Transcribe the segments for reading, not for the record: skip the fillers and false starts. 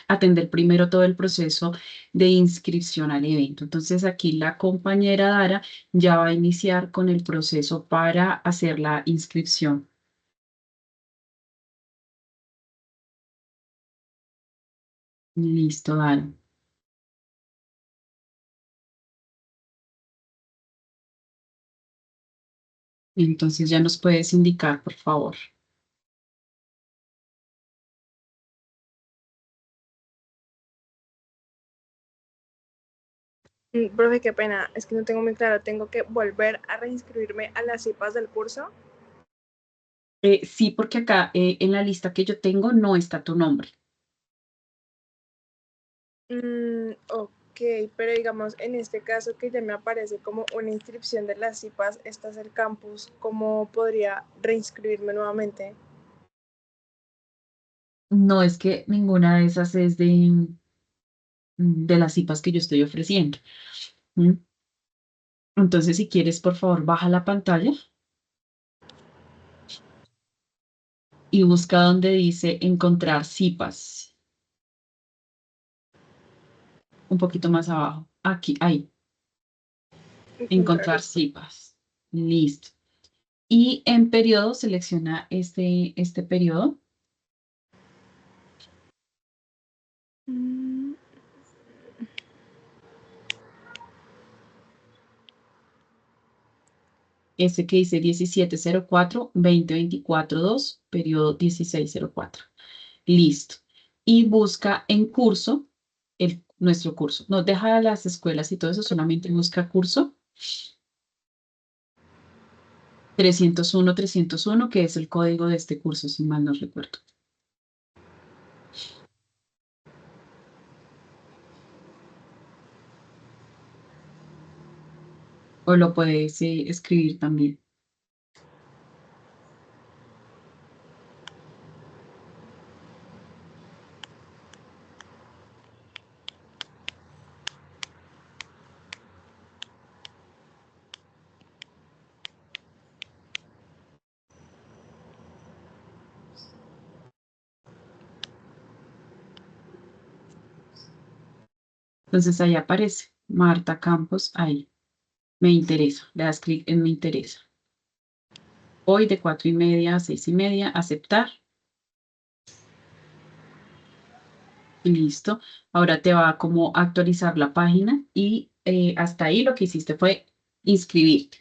atender primero todo el proceso de inscripción al evento. Entonces aquí la compañera Dara ya va a iniciar con el proceso para hacer la inscripción. Listo, Dara. Entonces ya nos puedes indicar, por favor. Profe, qué pena, es que no tengo muy claro, ¿tengo que volver a reinscribirme a las cipas del curso? Sí, porque acá en la lista que yo tengo no está tu nombre. Ok, pero digamos, en este caso que ya me aparece como una inscripción de las cipas, este es el campus, ¿cómo podría reinscribirme nuevamente? No es que ninguna de esas es de las cipas que yo estoy ofreciendo. ¿Mm? Entonces, si quieres, por favor, baja la pantalla y busca donde dice encontrar cipas. Un poquito más abajo. Aquí, ahí. Encontrar. Encontrar cipas. Listo. Y en periodo, selecciona este periodo. Mm, Ese que dice 1704-2024-2, periodo 1604. Listo. Y busca en curso nuestro curso. No deja las escuelas y todo eso, solamente busca curso 301-301, que es el código de este curso, si mal no recuerdo. O lo puedes escribir también. Entonces ahí aparece Marta Campos, ahí. Me interesa. Le das clic en me interesa. Hoy de 4:30 a 6:30, aceptar. Listo. Ahora te va como a actualizar la página y hasta ahí lo que hiciste fue inscribirte.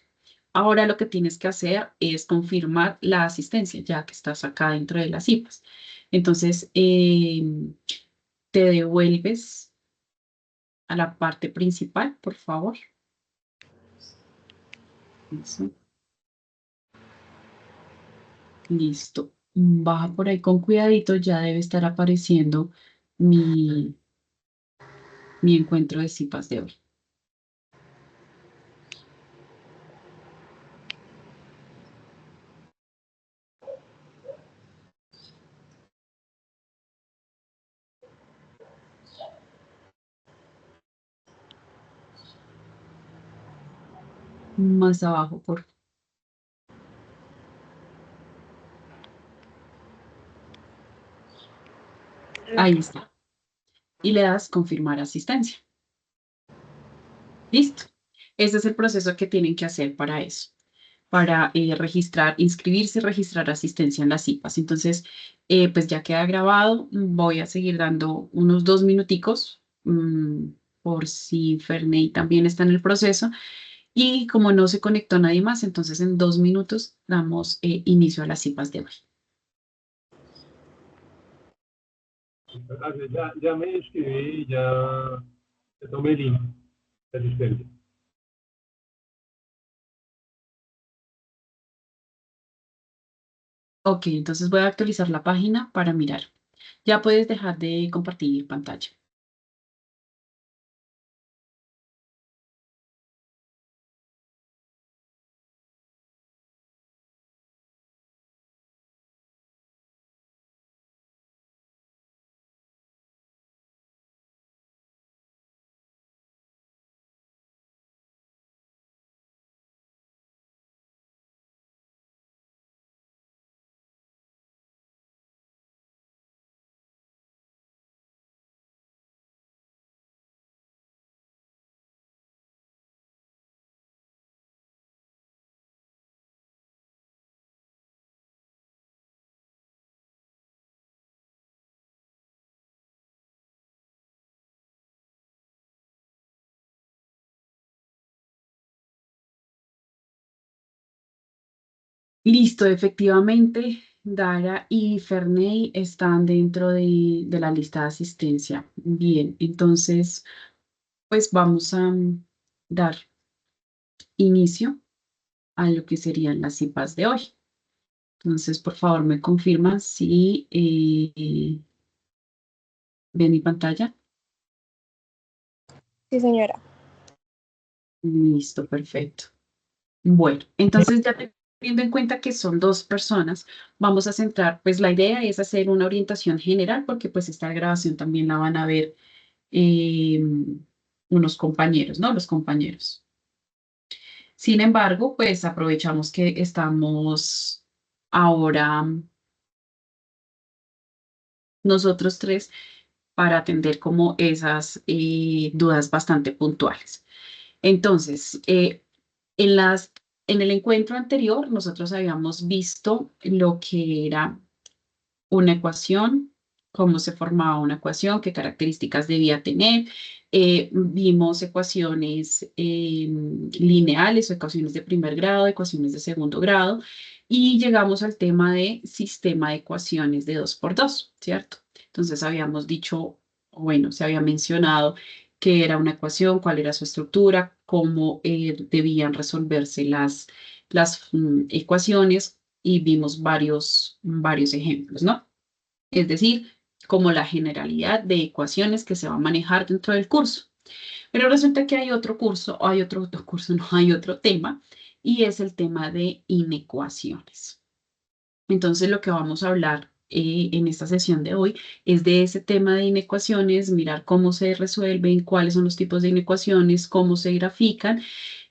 Ahora lo que tienes que hacer es confirmar la asistencia, ya que estás acá dentro de las cipas. Entonces, te devuelves a la parte principal, por favor. Eso. Listo. Baja por ahí con cuidadito, ya debe estar apareciendo mi, mi encuentro de cipas de hoy. Más abajo, por ahí está. Y le das confirmar asistencia. Listo. Ese es el proceso que tienen que hacer para eso, para registrar, inscribirse y registrar asistencia en las cipas. Entonces, pues ya queda grabado. Voy a seguir dando unos 2 minuticos por si Ferney también está en el proceso. Y como no se conectó nadie más, entonces en 2 minutos damos inicio a las cipas de hoy. Gracias, ya me inscribí, ya tomé el link de asistencia. Ok, entonces voy a actualizar la página para mirar. Ya puedes dejar de compartir pantalla. Listo, efectivamente, Dara y Ferney están dentro de la lista de asistencia. Bien, entonces, pues vamos a dar inicio a lo que serían las cipas de hoy. Entonces, por favor, me confirman si ven mi pantalla. Sí, señora. Listo, perfecto. Bueno, entonces ya teniendo en cuenta que son dos personas, vamos a centrar, pues la idea es hacer una orientación general porque pues esta grabación también la van a ver eh, unos compañeros, ¿no? Los compañeros. Sin embargo, pues aprovechamos que estamos ahora nosotros tres para atender como esas dudas bastante puntuales. Entonces, en en el encuentro anterior, nosotros habíamos visto lo que era una ecuación, cómo se formaba una ecuación, qué características debía tener. Vimos ecuaciones lineales o ecuaciones de primer grado, ecuaciones de segundo grado, y llegamos al tema de sistema de ecuaciones de 2 por 2, ¿cierto? Entonces habíamos dicho, o bueno, se había mencionado qué era una ecuación, cuál era su estructura, cómo debían resolverse las ecuaciones y vimos varios ejemplos, ¿no? Es decir, como la generalidad de ecuaciones que se va a manejar dentro del curso. Pero resulta que hay otro curso, o hay otro curso, no hay otro tema, y es el tema de inecuaciones. Entonces, lo que vamos a hablar en esta sesión de hoy es de ese tema de inecuaciones, mirar cómo se resuelven, cuáles son los tipos de inecuaciones, cómo se grafican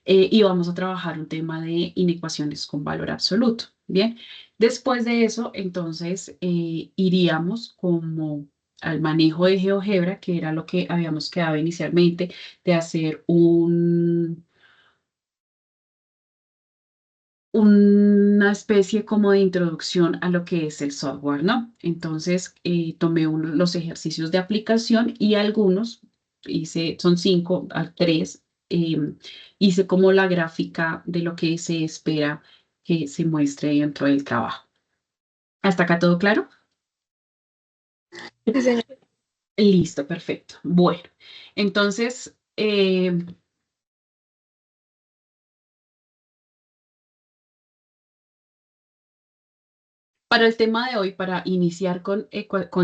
y vamos a trabajar un tema de inecuaciones con valor absoluto. Bien, después de eso, entonces iríamos como al manejo de GeoGebra, que era lo que habíamos quedado inicialmente, de hacer una especie como de introducción a lo que es el software, ¿no? Entonces, tomé los ejercicios de aplicación y algunos, son 5 a 3, hice como la gráfica de lo que se espera que se muestre dentro del trabajo. ¿Hasta acá todo claro? Sí, señora. Listo, perfecto. Bueno, entonces, para el tema de hoy, para iniciar con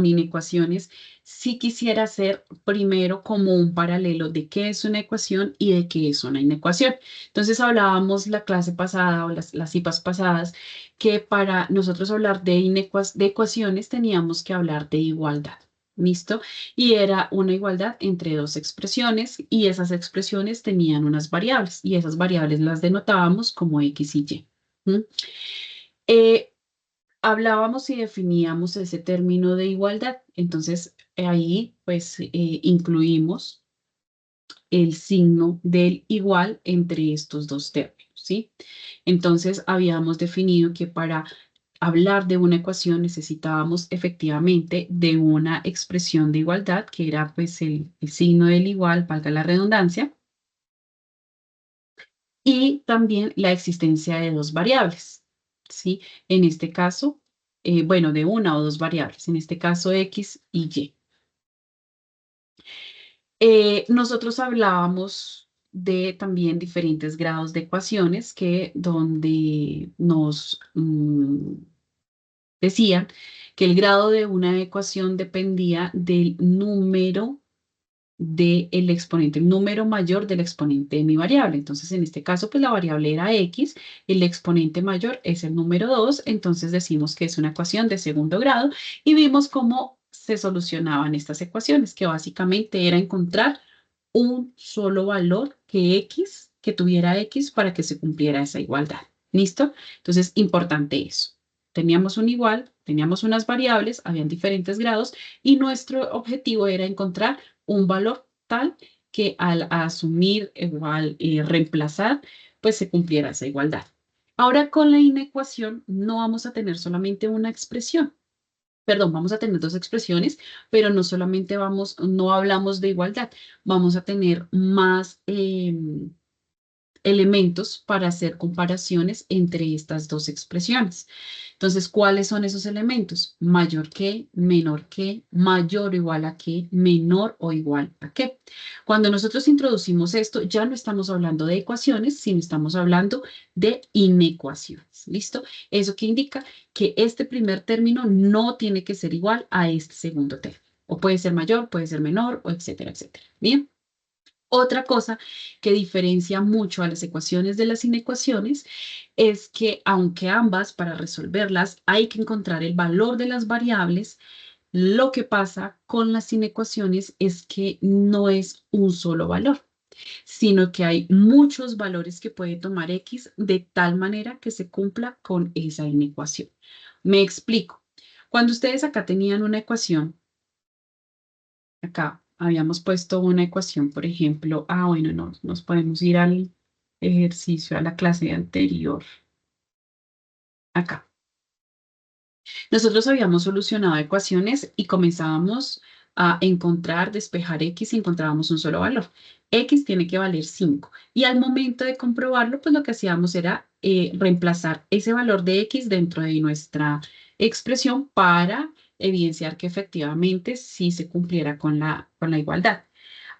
inecuaciones, sí quisiera hacer primero como un paralelo de qué es una ecuación y de qué es una inecuación. Entonces hablábamos la clase pasada o las cipas pasadas que para nosotros hablar de ecuaciones teníamos que hablar de igualdad. ¿Listo? Y era una igualdad entre dos expresiones y esas expresiones tenían unas variables y esas variables las denotábamos como X y Y. ¿Mm? Eh, Hablábamos y definíamos ese término de igualdad. Entonces, ahí pues incluimos el signo del igual entre estos dos términos, ¿sí? Entonces, habíamos definido que para hablar de una ecuación necesitábamos efectivamente de una expresión de igualdad, que era pues el signo del igual, valga la redundancia, y también la existencia de dos variables, ¿sí? En este caso, bueno, de una o dos variables, en este caso X y Y. Nosotros hablábamos de también diferentes grados de ecuaciones que donde nos decían que el grado de una ecuación dependía del número del exponente, el número mayor del exponente de mi variable. Entonces, en este caso, pues la variable era x, el exponente mayor es el número 2, entonces decimos que es una ecuación de segundo grado y vimos cómo se solucionaban estas ecuaciones, que básicamente era encontrar un solo valor que tuviera x para que se cumpliera esa igualdad. ¿Listo? Entonces, importante eso. Teníamos un igual, teníamos unas variables, habían diferentes grados y nuestro objetivo era encontrar un valor tal que al asumir o al reemplazar, pues se cumpliera esa igualdad. Ahora con la inecuación no vamos a tener solamente una expresión, perdón, vamos a tener dos expresiones, pero no solamente no hablamos de igualdad, vamos a tener más elementos para hacer comparaciones entre estas dos expresiones. Entonces, ¿cuáles son esos elementos? Mayor que, menor que, mayor o igual a que, menor o igual a que. Cuando nosotros introducimos esto, ya no estamos hablando de ecuaciones, sino estamos hablando de inecuaciones. ¿Listo? Eso que indica que este primer término no tiene que ser igual a este segundo término. O puede ser mayor, puede ser menor, o etcétera, etcétera. Bien. Otra cosa que diferencia mucho a las ecuaciones de las inecuaciones es que aunque ambas para resolverlas hay que encontrar el valor de las variables, lo que pasa con las inecuaciones es que no es un solo valor, sino que hay muchos valores que puede tomar X de tal manera que se cumpla con esa inecuación. Me explico. Cuando ustedes acá tenían una ecuación, acá habíamos puesto una ecuación, por ejemplo, bueno, no, nos podemos ir al ejercicio, a la clase anterior. Acá. Nosotros habíamos solucionado ecuaciones y comenzábamos a encontrar, despejar X y encontrábamos un solo valor. X tiene que valer 5. Y al momento de comprobarlo, pues lo que hacíamos era reemplazar ese valor de X dentro de nuestra expresión para evidenciar que efectivamente sí se cumpliera con la igualdad.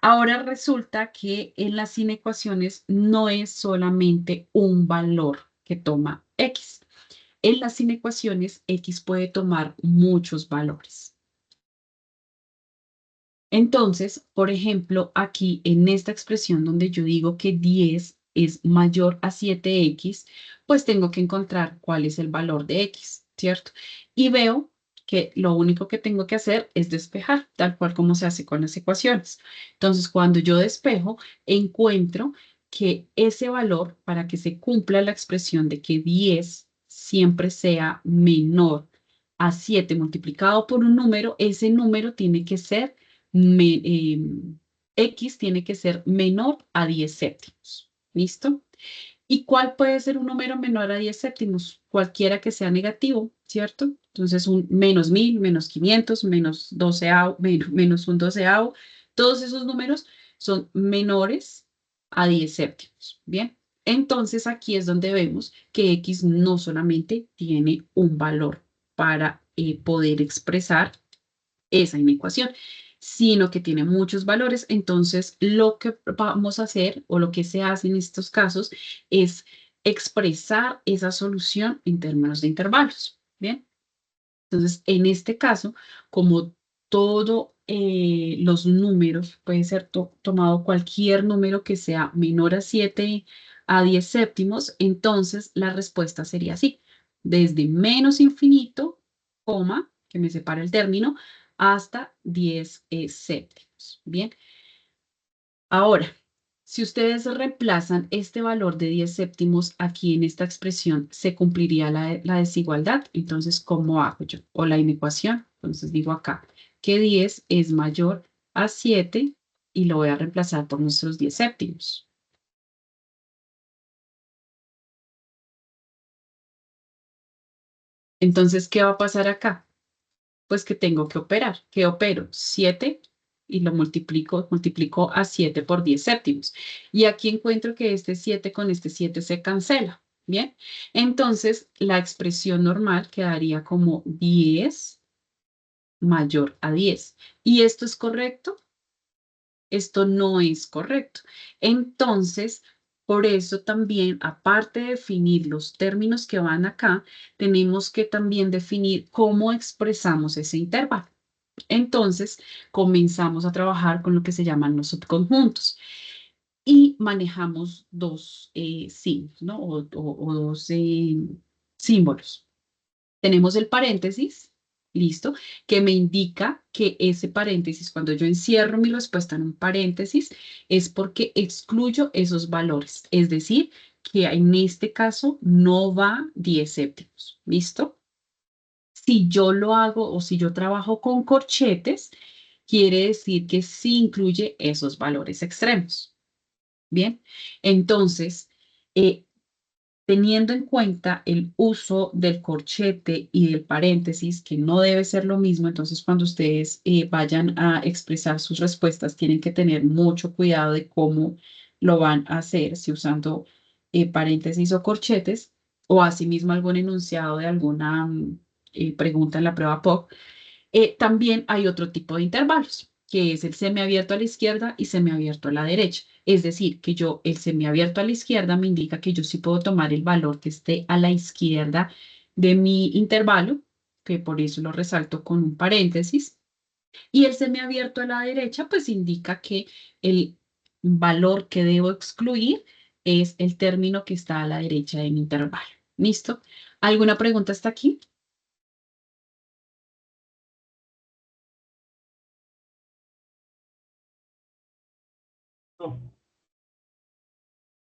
Ahora resulta que en las inecuaciones no es solamente un valor que toma X. En las inecuaciones, X puede tomar muchos valores. Entonces, por ejemplo, aquí en esta expresión donde yo digo que 10 es mayor a 7X, pues tengo que encontrar cuál es el valor de X, ¿cierto? Y veo que lo único que tengo que hacer es despejar, tal cual como se hace con las ecuaciones. Entonces, cuando yo despejo, encuentro que ese valor, para que se cumpla la expresión de que 10 siempre sea menor a 7 multiplicado por un número, ese número tiene que ser X tiene que ser menor a 10 séptimos. ¿Listo? ¿Y cuál puede ser un número menor a 10 séptimos? Cualquiera que sea negativo, ¿cierto? Entonces, un menos 1000, menos 500, menos 12, menos un doceavo. Todos esos números son menores a 10 séptimos. ¿Bien? Entonces, aquí es donde vemos que X no solamente tiene un valor para poder expresar esa inecuación, sino que tiene muchos valores. Entonces, lo que vamos a hacer o lo que se hace en estos casos es expresar esa solución en términos de intervalos. Bien. Entonces, en este caso, como todos los números, puede ser tomado cualquier número que sea menor a 7 a 10 séptimos, entonces la respuesta sería así, desde menos infinito, coma, que me separa el término, hasta 10 séptimos. Bien. Ahora, si ustedes reemplazan este valor de 10 séptimos aquí en esta expresión, se cumpliría la desigualdad. Entonces, ¿cómo hago yo? O la inecuación. Entonces, digo acá que 10 es mayor a 7 y lo voy a reemplazar por nuestros 10 séptimos. Entonces, ¿qué va a pasar acá? Pues que tengo que operar. ¿Qué opero? 7 y lo multiplico a 7 por 10 séptimos. Y aquí encuentro que este 7 con este 7 se cancela. Bien, entonces la expresión normal quedaría como 10 mayor a 10. ¿Y esto es correcto? Esto no es correcto. Entonces, por eso también, aparte de definir los términos que van acá, tenemos que también definir cómo expresamos ese intervalo. Entonces, comenzamos a trabajar con lo que se llaman los subconjuntos y manejamos dos signos, ¿no? O dos símbolos. Tenemos el paréntesis, listo, que me indica que ese paréntesis, cuando yo encierro mi respuesta en un paréntesis, es porque excluyo esos valores. Es decir, que en este caso no va 10 séptimos, ¿listo? Si yo lo hago o si yo trabajo con corchetes, quiere decir que sí incluye esos valores extremos. Bien, entonces, teniendo en cuenta el uso del corchete y del paréntesis, que no debe ser lo mismo, entonces cuando ustedes vayan a expresar sus respuestas, tienen que tener mucho cuidado de cómo lo van a hacer si usando paréntesis o corchetes, o asimismo algún enunciado de alguna pregunta en la prueba POC. También hay otro tipo de intervalos, que es el semiabierto a la izquierda y semiabierto a la derecha. Es decir, que el semiabierto a la izquierda me indica que yo sí puedo tomar el valor que esté a la izquierda de mi intervalo, que por eso lo resalto con un paréntesis. Y el semiabierto a la derecha, pues indica que el valor que debo excluir es el término que está a la derecha de mi intervalo. ¿Listo? ¿Alguna pregunta hasta aquí? No.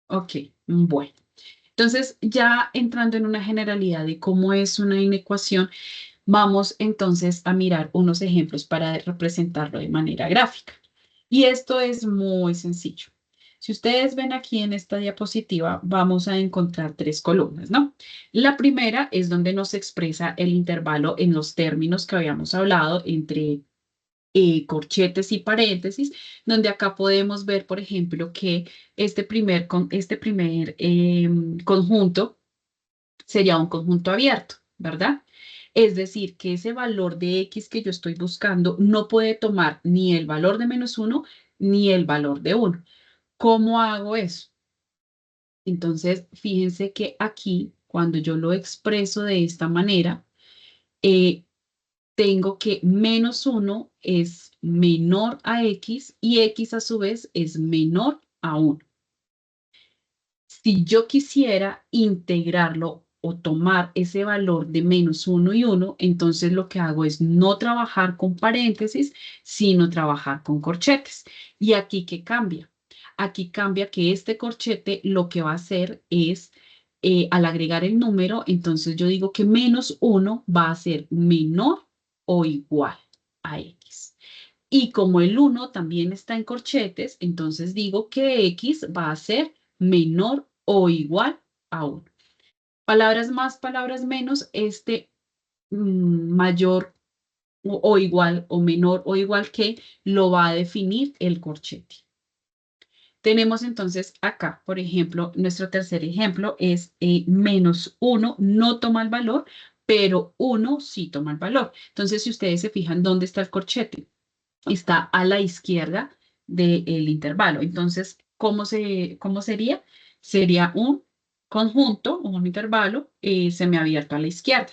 Ok, bueno. Entonces, ya entrando en una generalidad de cómo es una inecuación, vamos entonces a mirar unos ejemplos para representarlo de manera gráfica. Y esto es muy sencillo. Si ustedes ven aquí en esta diapositiva, vamos a encontrar tres columnas, ¿no? La primera es donde nos expresa el intervalo en los términos que habíamos hablado entre corchetes y paréntesis, donde acá podemos ver, por ejemplo, que este primer conjunto sería un conjunto abierto, ¿verdad? Es decir, que ese valor de X que yo estoy buscando no puede tomar ni el valor de -1 ni el valor de 1. ¿Cómo hago eso? Entonces, fíjense que aquí, cuando yo lo expreso de esta manera, eh, tengo que -1 es menor a X y X a su vez es menor a 1. Si yo quisiera integrarlo o tomar ese valor de -1 y 1, entonces lo que hago es no trabajar con paréntesis, sino trabajar con corchetes. ¿Y aquí qué cambia? Aquí cambia que este corchete lo que va a hacer es, al agregar el número, entonces yo digo que -1 va a ser menor o igual a X. Y como el 1 también está en corchetes, entonces digo que X va a ser menor o igual a 1. Palabras más, palabras menos, este mayor o igual o menor o igual que lo va a definir el corchete. Tenemos entonces acá, por ejemplo, nuestro tercer ejemplo es -1 no toma el valor, pero 1 sí toma el valor. Entonces, si ustedes se fijan, ¿dónde está el corchete? Está a la izquierda del intervalo. Entonces, ¿cómo sería? Sería un conjunto, un intervalo semiabierto a la izquierda.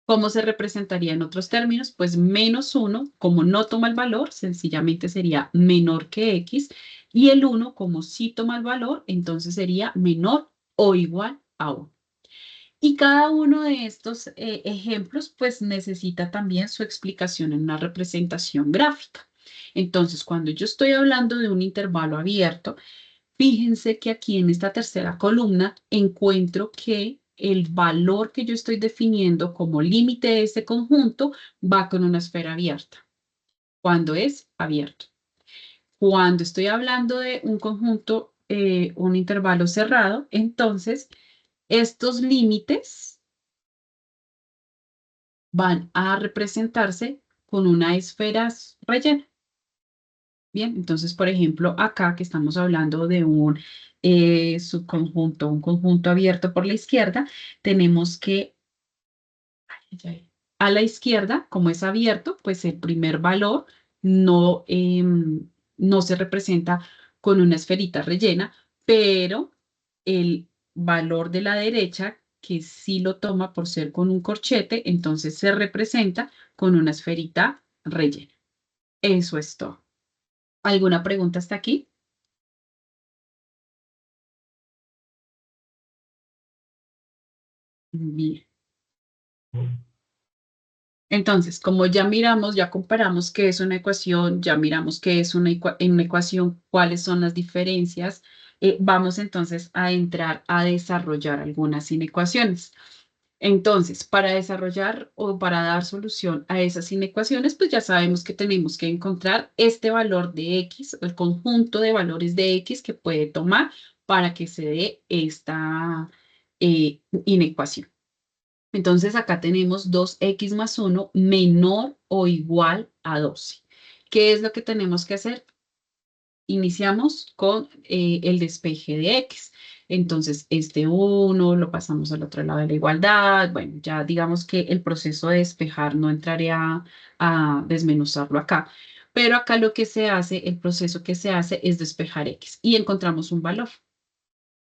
¿Cómo se representaría en otros términos? Pues -1, como no toma el valor, sencillamente sería menor que X, y el 1, como sí toma el valor, entonces sería menor o igual a 1. Y cada uno de estos ejemplos, pues necesita también su explicación en una representación gráfica. Entonces, cuando yo estoy hablando de un intervalo abierto, fíjense que aquí en esta tercera columna encuentro que el valor que yo estoy definiendo como límite de este conjunto va con una esfera abierta, cuando es abierto. Cuando estoy hablando de un conjunto, un intervalo cerrado, entonces estos límites van a representarse con una esfera rellena. Bien, entonces, por ejemplo, acá que estamos hablando de un subconjunto, un conjunto abierto por la izquierda, tenemos que a la izquierda, como es abierto, pues el primer valor no se representa con una esferita rellena, pero el valor de la derecha, que sí lo toma por ser con un corchete, entonces se representa con una esferita rellena. Eso es todo. ¿Alguna pregunta hasta aquí? Bien. Entonces, como ya miramos, ya comparamos qué es una ecuación, ya miramos qué es una ecuación, cuáles son las diferencias, vamos entonces a entrar a desarrollar algunas inecuaciones. Entonces, para desarrollar o para dar solución a esas inecuaciones, pues ya sabemos que tenemos que encontrar este valor de X, el conjunto de valores de X que puede tomar para que se dé esta inecuación. Entonces acá tenemos 2x más 1 menor o igual a 12. ¿Qué es lo que tenemos que hacer? iniciamos con el despeje de X. Entonces, este 1 lo pasamos al otro lado de la igualdad. Bueno, ya digamos que el proceso de despejar no entraré a desmenuzarlo acá. Pero acá lo que se hace, el proceso que se hace es despejar X y encontramos un valor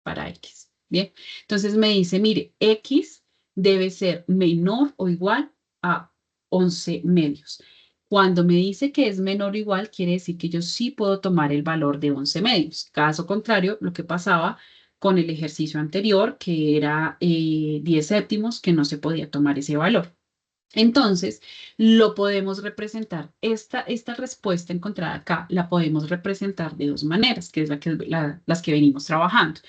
para X. Bien, entonces me dice, mire, X debe ser menor o igual a 11 medios. Cuando me dice que es menor o igual, quiere decir que yo sí puedo tomar el valor de 11 medios. Caso contrario, lo que pasaba con el ejercicio anterior, que era 10 séptimos, que no se podía tomar ese valor. Entonces, lo podemos representar. Esta respuesta encontrada acá la podemos representar de dos maneras, que es las que venimos trabajando.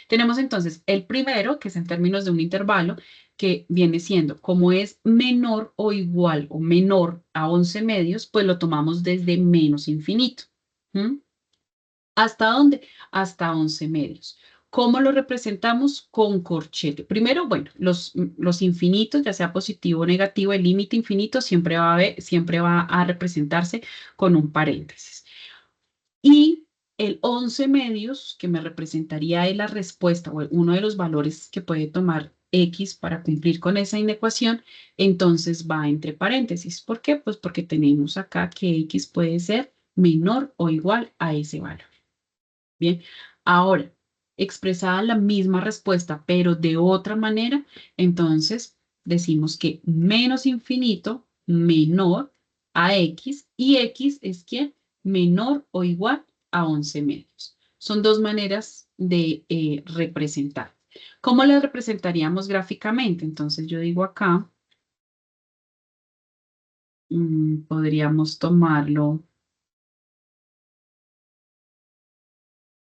Tenemos entonces el primero, que es en términos de un intervalo, que viene siendo como es menor o igual o menor a 11 medios, pues lo tomamos desde menos infinito. ¿Mm? ¿Hasta dónde? Hasta 11 medios. ¿Cómo lo representamos? Con corchete. Primero, bueno, los infinitos, ya sea positivo o negativo, el límite infinito siempre siempre va a representarse con un paréntesis. Y el 11 medios, que me representaría ahí la respuesta o uno de los valores que puede tomar X para cumplir con esa inecuación, entonces va entre paréntesis. ¿Por qué? Pues porque tenemos acá que X puede ser menor o igual a ese valor. Bien, ahora, expresada la misma respuesta, pero de otra manera, entonces decimos que menos infinito menor a X y X es ¿quién? Menor o igual a 11 medios. Son dos maneras de representar. ¿Cómo las representaríamos gráficamente? Entonces yo digo acá, podríamos tomarlo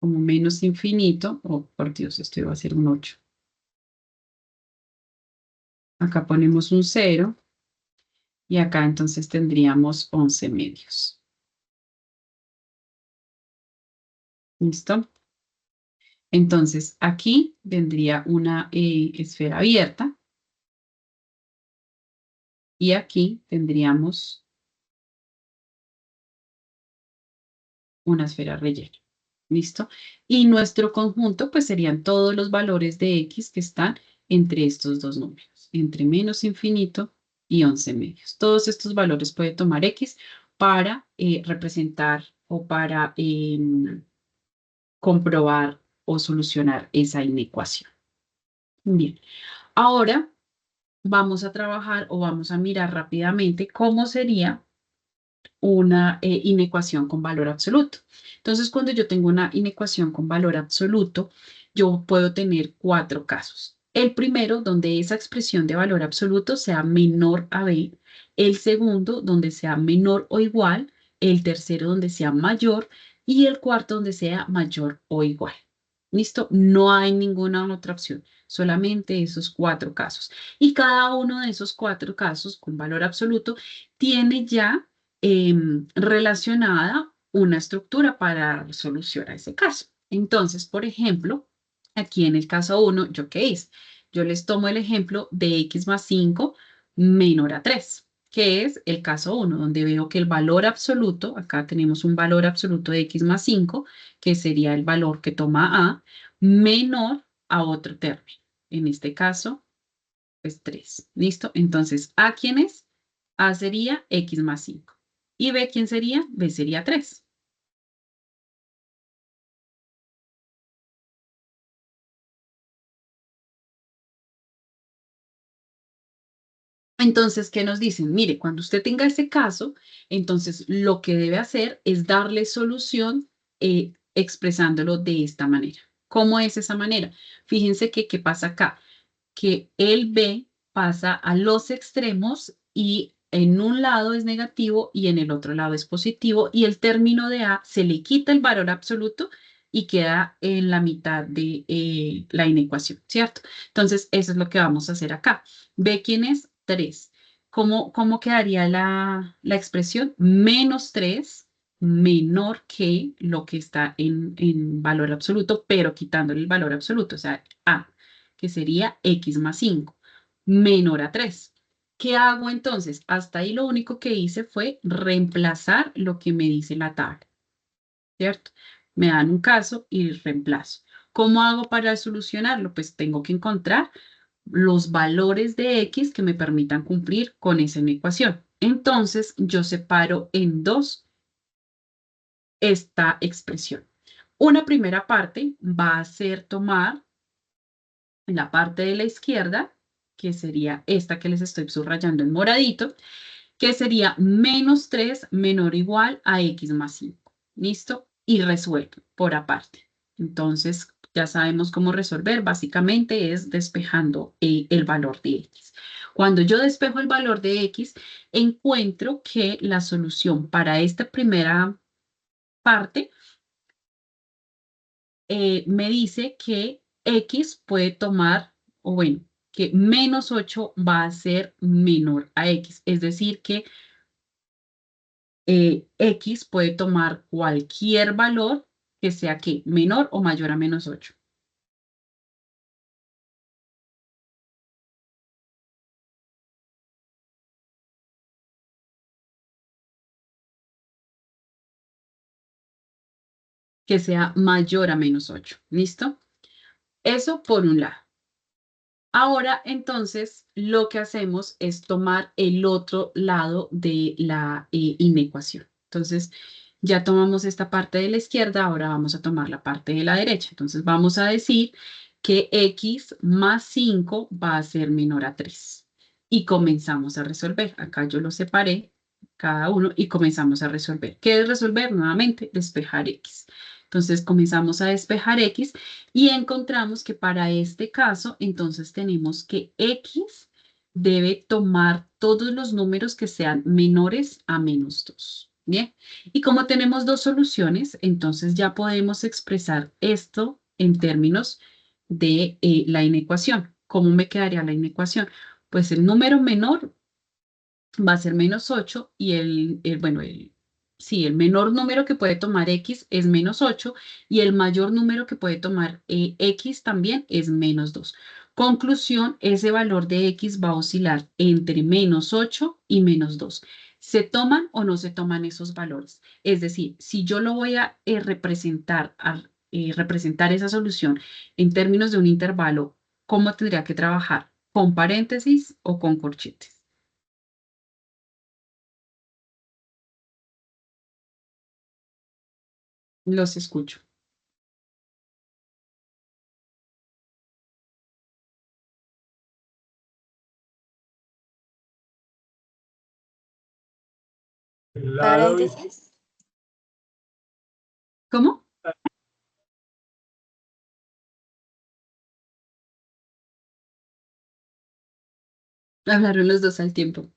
como menos infinito, oh, por Dios, esto iba a ser un 8. Acá ponemos un 0 y acá entonces tendríamos 11 medios. ¿Listo? Entonces aquí vendría una esfera abierta y aquí tendríamos una esfera rellena. ¿Listo? Y nuestro conjunto pues serían todos los valores de X que están entre estos dos números, entre menos infinito y 11 medios. Todos estos valores puede tomar X para representar o para comprobar o solucionar esa inecuación. Bien, ahora vamos a trabajar o vamos a mirar rápidamente cómo sería una inecuación con valor absoluto. Entonces, cuando yo tengo una inecuación con valor absoluto, yo puedo tener cuatro casos. El primero, donde esa expresión de valor absoluto sea menor a b. El segundo, donde sea menor o igual. El tercero, donde sea mayor. Y el cuarto, donde sea mayor o igual. ¿Listo? No hay ninguna otra opción, solamente esos cuatro casos. Y cada uno de esos cuatro casos con valor absoluto tiene ya relacionada una estructura para solucionar ese caso. Entonces, por ejemplo, aquí en el caso 1, ¿yo qué hice? Yo les tomo el ejemplo de x más 5 menor a 3, que es el caso 1, donde veo que el valor absoluto, acá tenemos un valor absoluto de x más 5, que sería el valor que toma a, menor a otro término. En este caso, es 3. ¿Listo? Entonces, ¿a quién es? A sería x más 5. ¿Y B quién sería? B sería 3. Entonces, ¿qué nos dicen? Mire, cuando usted tenga ese caso, entonces lo que debe hacer es darle solución expresándolo de esta manera. ¿Cómo es esa manera? Fíjense que, ¿qué pasa acá? Que el B pasa a los extremos y en un lado es negativo y en el otro lado es positivo y el término de A se le quita el valor absoluto y queda en la mitad de la inecuación, ¿cierto? Entonces, eso es lo que vamos a hacer acá. B, ¿quién es? 3. ¿Cómo quedaría la expresión? Menos 3 menor que lo que está en valor absoluto, pero quitándole el valor absoluto, o sea, A, que sería x más 5, menor a 3. ¿Qué hago entonces? Hasta ahí lo único que hice fue reemplazar lo que me dice la tabla. ¿cierto? Me dan un caso y reemplazo. ¿Cómo hago para solucionarlo? Pues tengo que encontrar los valores de X que me permitan cumplir con esa ecuación. Entonces, yo separo en dos esta expresión. Una primera parte va a ser tomar en la parte de la izquierda, que sería esta que les estoy subrayando en moradito, que sería menos 3 menor o igual a X más 5. ¿Listo? Y resuelvo por aparte. Entonces, ya sabemos cómo resolver. Básicamente es despejando el valor de X. Cuando yo despejo el valor de X, encuentro que la solución para esta primera parte me dice que X puede tomar, o bueno, que menos 8 va a ser menor a X. Es decir, que X puede tomar cualquier valor que sea que menor o mayor a menos 8. Que sea mayor a menos 8. ¿Listo? Eso por un lado. Ahora, entonces, lo que hacemos es tomar el otro lado de la inecuación. Entonces, ya tomamos esta parte de la izquierda, ahora vamos a tomar la parte de la derecha. Entonces, vamos a decir que X más 5 va a ser menor a 3. Y comenzamos a resolver. Acá yo lo separé, cada uno, y comenzamos a resolver. ¿Qué es resolver? Nuevamente, despejar X. Entonces, comenzamos a despejar X y encontramos que para este caso, entonces tenemos que X debe tomar todos los números que sean menores a menos 2. Bien, y como tenemos dos soluciones, entonces ya podemos expresar esto en términos de la inecuación. ¿Cómo me quedaría la inecuación? Pues el número menor va a ser menos 8 y el menor número que puede tomar X es menos 8 y el mayor número que puede tomar X también es menos 2. Conclusión, ese valor de X va a oscilar entre menos 8 y menos 2. ¿Se toman o no se toman esos valores? Es decir, si yo lo voy a representar esa solución en términos de un intervalo, ¿cómo tendría que trabajar? ¿Con paréntesis o con corchetes? Los escucho. El lado Paréntesis. ¿Cómo? Hablaron los dos al tiempo.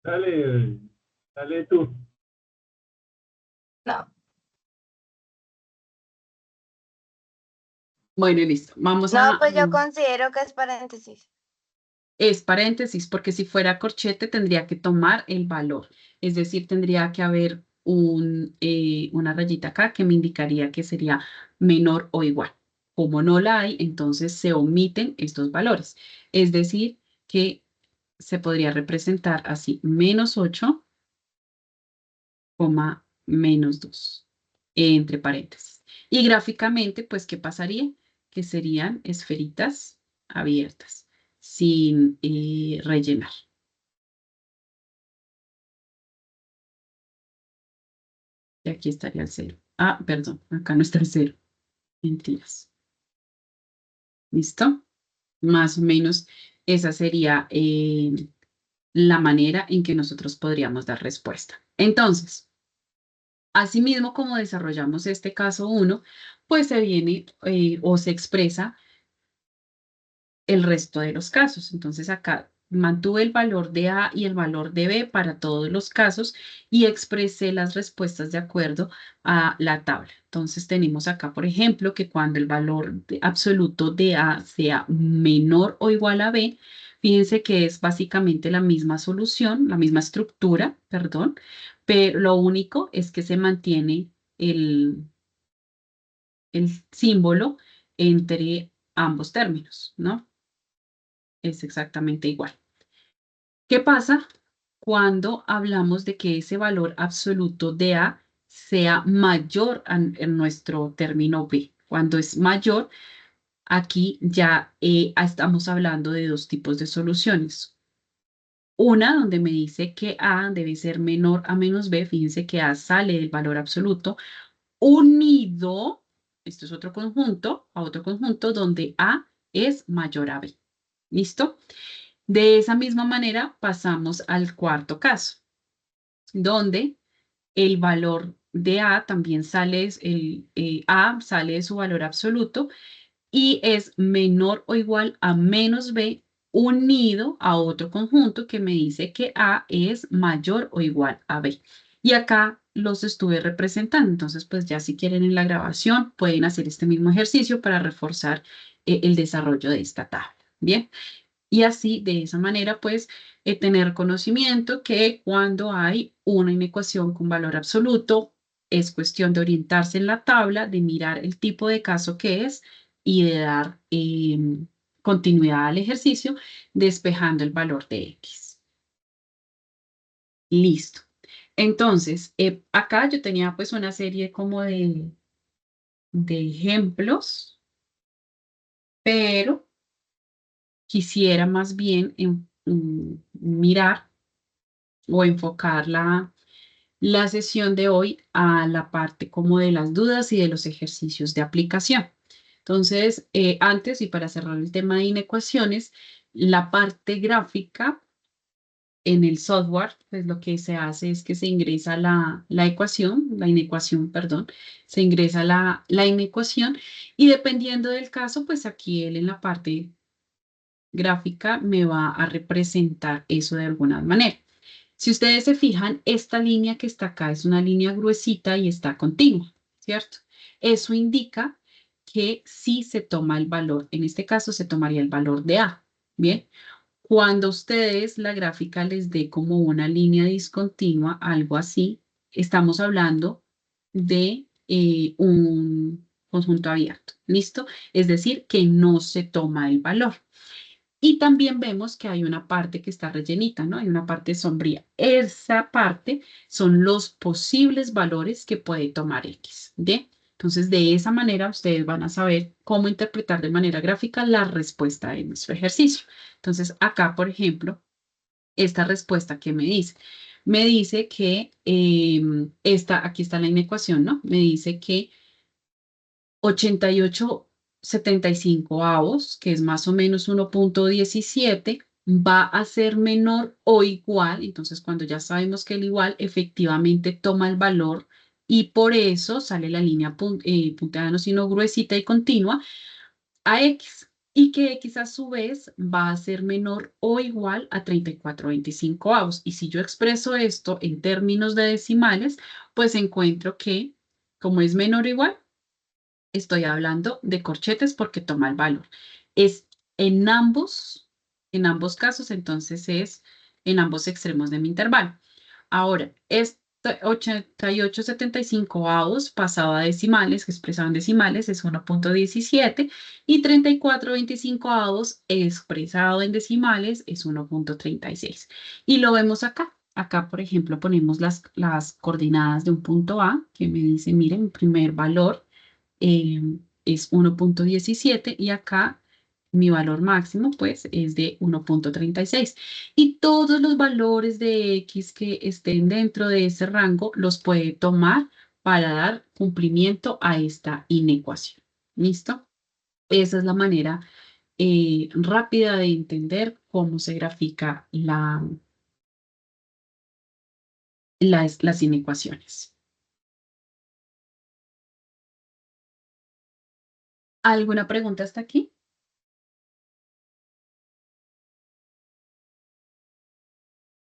dale, dale tú. No, Bueno, listo. Vamos no, a... pues yo considero que es paréntesis. Es paréntesis, porque si fuera corchete tendría que tomar el valor. Es decir, tendría que haber una rayita acá que me indicaría que sería menor o igual. Como no la hay, entonces se omiten estos valores. Es decir, que se podría representar así, menos 8, menos 2, entre paréntesis. Y gráficamente, pues, ¿qué pasaría? Que serían esferitas abiertas, sin rellenar. Y aquí estaría el 0. Ah, perdón, acá no está el 0. Mentiras. ¿Listo? Más o menos esa sería la manera en que nosotros podríamos dar respuesta. Entonces, asimismo, como desarrollamos este caso 1, pues se viene o se expresa el resto de los casos. Entonces acá mantuve el valor de A y el valor de B para todos los casos y expresé las respuestas de acuerdo a la tabla. Entonces tenemos acá, por ejemplo, que cuando el valor absoluto de A sea menor o igual a B, fíjense que es básicamente la misma solución, la misma estructura, perdón, pero lo único es que se mantiene el símbolo entre ambos términos, ¿no? Es exactamente igual. ¿Qué pasa cuando hablamos de que ese valor absoluto de A sea mayor en nuestro término B. Cuando es mayor, aquí ya estamos hablando de dos tipos de soluciones. Una donde me dice que A debe ser menor a menos B. Fíjense que A sale del valor absoluto unido, esto es otro conjunto, a otro conjunto donde A es mayor a B. ¿Listo? De esa misma manera pasamos al cuarto caso, donde el valor de A también sale, A sale de su valor absoluto y es menor o igual a menos B unido a otro conjunto que me dice que A es mayor o igual a B. Y acá los estuve representando. Entonces, pues ya si quieren en la grabación pueden hacer este mismo ejercicio para reforzar el desarrollo de esta tabla. Bien. Y así, de esa manera, pues, tener conocimiento que cuando hay una inecuación con valor absoluto, es cuestión de orientarse en la tabla, de mirar el tipo de caso que es y de dar continuidad al ejercicio, despejando el valor de X. Listo. Entonces, acá yo tenía pues una serie como de ejemplos, pero quisiera más bien mirar o enfocar la sesión de hoy a la parte como de las dudas y de los ejercicios de aplicación. Entonces, antes y para cerrar el tema de inecuaciones, la parte gráfica en el software, pues lo que se hace es que se ingresa la inecuación, perdón, se ingresa la inecuación y dependiendo del caso, pues aquí él en la parte gráfica me va a representar eso de alguna manera. Si ustedes se fijan, esta línea que está acá es una línea gruesita y está continua, ¿cierto? Eso indica que sí se toma el valor. En este caso se tomaría el valor de A. Bien, cuando ustedes la gráfica les dé como una línea discontinua, algo así, estamos hablando de un conjunto abierto. ¿Listo? Es decir, que no se toma el valor. Y también vemos que hay una parte que está rellenita, ¿no? Hay una parte sombría. Esa parte son los posibles valores que puede tomar X, ¿bien? Entonces, de esa manera, ustedes van a saber cómo interpretar de manera gráfica la respuesta de nuestro ejercicio. Entonces, acá, por ejemplo, esta respuesta que me dice que aquí está la inecuación, ¿no? Me dice que 88,75 avos, que es más o menos 1,17, va a ser menor o igual. Entonces, cuando ya sabemos que el igual efectivamente toma el valor y por eso sale la línea punteada, no sino gruesita y continua, a X. Y que X a su vez va a ser menor o igual a 34,25 avos. Y si yo expreso esto en términos de decimales, pues encuentro que como es menor o igual, estoy hablando de corchetes porque toma el valor. Es en ambos casos, entonces es en ambos extremos de mi intervalo. Ahora, este 88,75 avos pasado a decimales, que expresado en decimales, es 1,17 y 34,25 avos expresado en decimales es 1,36. Y lo vemos acá. Acá, por ejemplo, ponemos las coordenadas de un punto A que me dice, miren, mi primer valor es 1,17 y acá mi valor máximo pues es de 1,36 y todos los valores de X que estén dentro de ese rango los puede tomar para dar cumplimiento a esta inecuación. ¿Listo? Esa es la manera rápida de entender cómo se grafica las inecuaciones. ¿Alguna pregunta hasta aquí?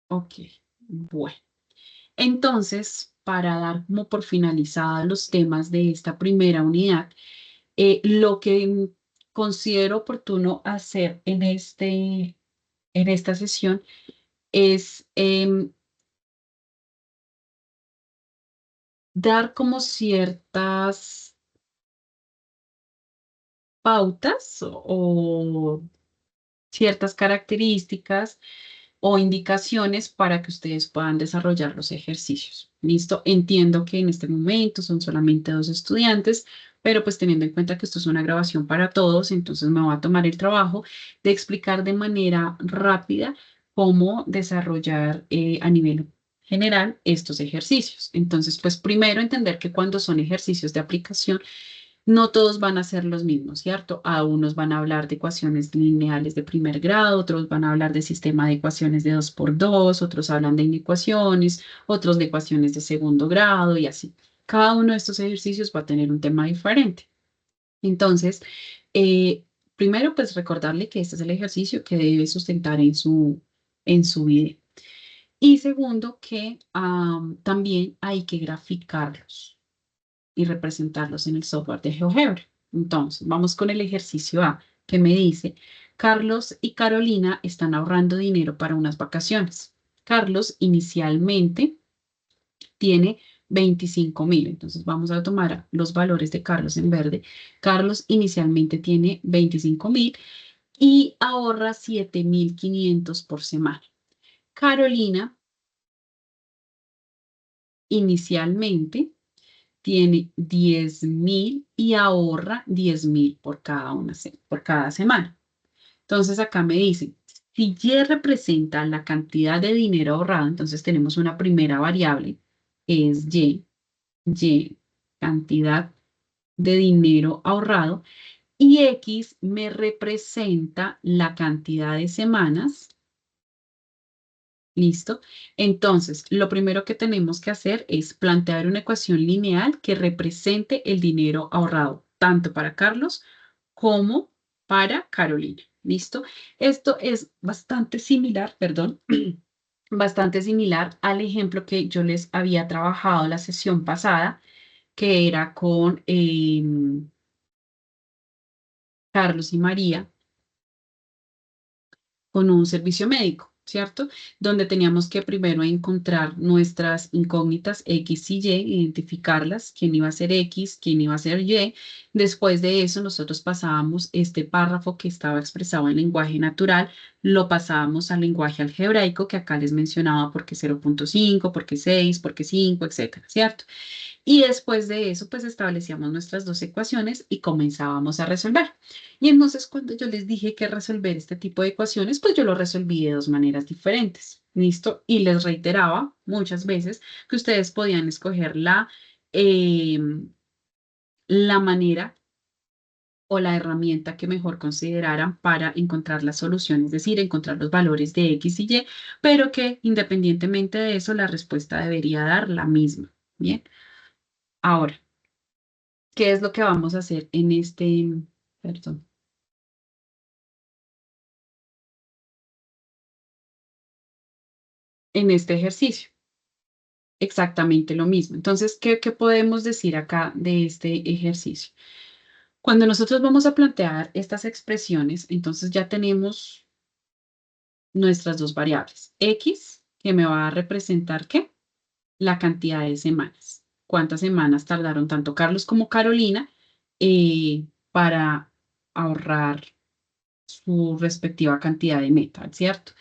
Ok, bueno. Entonces, para dar como por finalizados los temas de esta primera unidad, lo que considero oportuno hacer en esta sesión es dar como ciertas pautas o ciertas características o indicaciones para que ustedes puedan desarrollar los ejercicios. ¿Listo? Entiendo que en este momento son solamente 2 estudiantes, pero pues teniendo en cuenta que esto es una grabación para todos, entonces me voy a tomar el trabajo de explicar de manera rápida cómo desarrollar a nivel general estos ejercicios. Entonces, pues primero entender que cuando son ejercicios de aplicación, no todos van a ser los mismos, ¿cierto? A unos van a hablar de ecuaciones lineales de primer grado, otros van a hablar de sistema de ecuaciones de 2 por 2, otros hablan de inecuaciones, otros de ecuaciones de segundo grado y así. Cada uno de estos ejercicios va a tener un tema diferente. Entonces, primero, pues recordarle que este es el ejercicio que debe sustentar en su video. Y segundo, que también hay que graficarlos y representarlos en el software de GeoGebra. Entonces, vamos con el ejercicio A, que me dice, Carlos y Carolina están ahorrando dinero para unas vacaciones. Carlos inicialmente tiene 25.000. Entonces, vamos a tomar los valores de Carlos en verde. Carlos inicialmente tiene 25.000 y ahorra 7.500 por semana. Carolina inicialmente tiene 10.000 y ahorra 10.000 por cada semana. Entonces acá me dicen, si Y representa la cantidad de dinero ahorrado, entonces tenemos una primera variable, que es Y, cantidad de dinero ahorrado, y X me representa la cantidad de semanas. ¿Listo? Entonces, lo primero que tenemos que hacer es plantear una ecuación lineal que represente el dinero ahorrado, tanto para Carlos como para Carolina. ¿Listo? Esto es bastante similar, perdón, bastante similar al ejemplo que yo les había trabajado la sesión pasada, que era con Carlos y María, con un servicio médico, ¿cierto? Donde teníamos que primero encontrar nuestras incógnitas X y Y, identificarlas, quién iba a ser X, quién iba a ser Y. Después de eso, nosotros pasábamos este párrafo que estaba expresado en lenguaje natural, lo pasábamos al lenguaje algebraico, que acá les mencionaba por qué 0.5, por qué 6, por qué 5, etcétera, ¿cierto? Y después de eso, pues establecíamos nuestras dos ecuaciones y comenzábamos a resolver. Y entonces cuando yo les dije que resolver este tipo de ecuaciones, pues yo lo resolví de dos maneras diferentes. ¿Listo? Y les reiteraba muchas veces que ustedes podían escoger la manera o la herramienta que mejor consideraran para encontrar la solución, es decir, encontrar los valores de X y Y, pero que independientemente de eso, la respuesta debería dar la misma. Bien. Ahora, ¿qué es lo que vamos a hacer en perdón, en este ejercicio? Exactamente lo mismo. Entonces, ¿qué podemos decir acá de este ejercicio? Cuando nosotros vamos a plantear estas expresiones, entonces ya tenemos nuestras dos variables. X, que me va a representar, ¿qué? La cantidad de semanas. ¿Cuántas semanas tardaron tanto Carlos como Carolina para ahorrar su respectiva cantidad de meta, ¿cierto?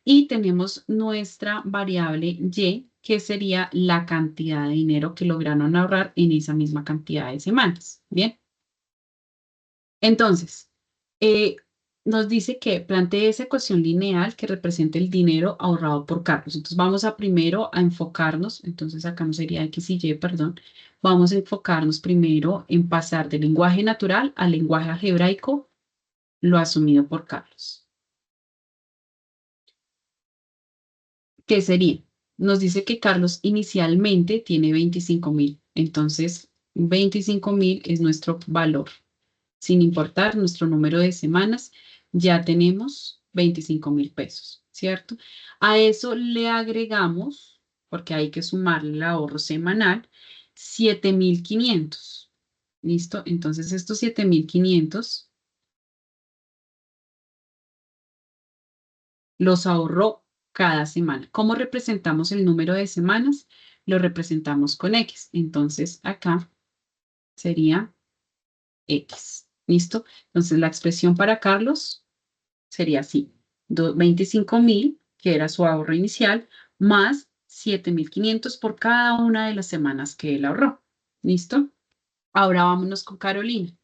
Y tenemos nuestra variable Y, que sería la cantidad de dinero que lograron ahorrar en esa misma cantidad de semanas. Bien. Entonces, nos dice que plantee esa ecuación lineal que represente el dinero ahorrado por Carlos. Entonces, vamos a primero a enfocarnos, entonces acá no sería X y Y, perdón. Vamos a enfocarnos primero en pasar del lenguaje natural al lenguaje algebraico, lo asumido por Carlos. ¿Qué sería? Nos dice que Carlos inicialmente tiene 25.000. Entonces, 25.000 es nuestro valor. Sin importar nuestro número de semanas, ya tenemos 25.000 pesos, ¿cierto? A eso le agregamos, porque hay que sumarle el ahorro semanal, 7.500. ¿Listo? Entonces, estos 7.500 los ahorró cada semana. ¿Cómo representamos el número de semanas? Lo representamos con X. Entonces, acá sería X. ¿Listo? Entonces, la expresión para Carlos sería así. 25.000, que era su ahorro inicial, más 7.500 por cada una de las semanas que él ahorró. ¿Listo? Ahora vámonos con Carolina.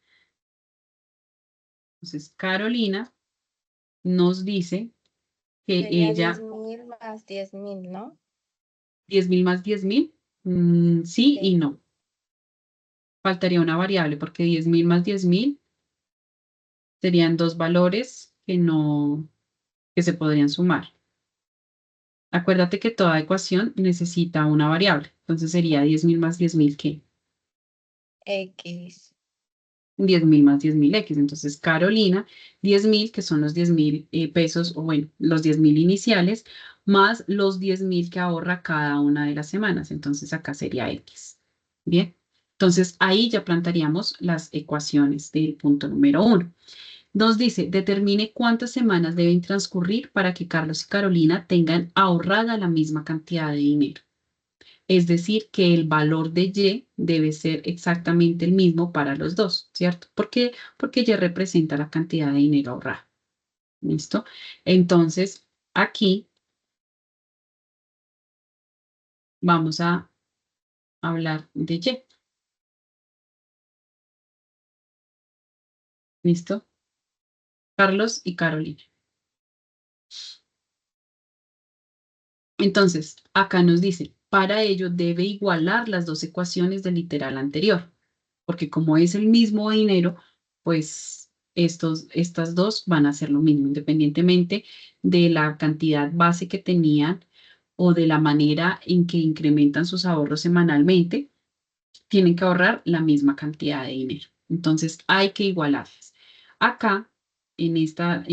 Entonces, Carolina nos dice que Sería ella, 10.000 más 10.000, ¿no? 10.000 más 10.000, sí y Sí. no. Faltaría una variable porque 10.000 más 10.000 serían dos valores que se podrían sumar. Acuérdate que toda ecuación necesita una variable. Entonces sería 10.000 más 10.000, ¿qué? X. 10.000 más 10.000X. Entonces, Carolina, 10.000, que son los 10.000 pesos, o bueno, los 10.000 iniciales, más los 10.000 que ahorra cada una de las semanas. Entonces, acá sería X. Bien. Entonces, ahí ya plantearíamos las ecuaciones del punto número 1. Nos dice, determine cuántas semanas deben transcurrir para que Carlos y Carolina tengan ahorrada la misma cantidad de dinero. Es decir, que el valor de Y debe ser exactamente el mismo para los dos, ¿cierto? ¿Por qué? Porque Y representa la cantidad de dinero ahorrado. ¿Listo? Entonces, aquí vamos a hablar de Y. ¿Listo? Carlos y Carolina. Entonces, acá nos dice, para ello debe igualar las dos ecuaciones del literal anterior, porque como es el mismo dinero, pues estas dos van a ser lo mismo, independientemente de la cantidad base que tenían o de la manera en que incrementan sus ahorros semanalmente, tienen que ahorrar la misma cantidad de dinero. Entonces, hay que igualarlas. Acá, en esta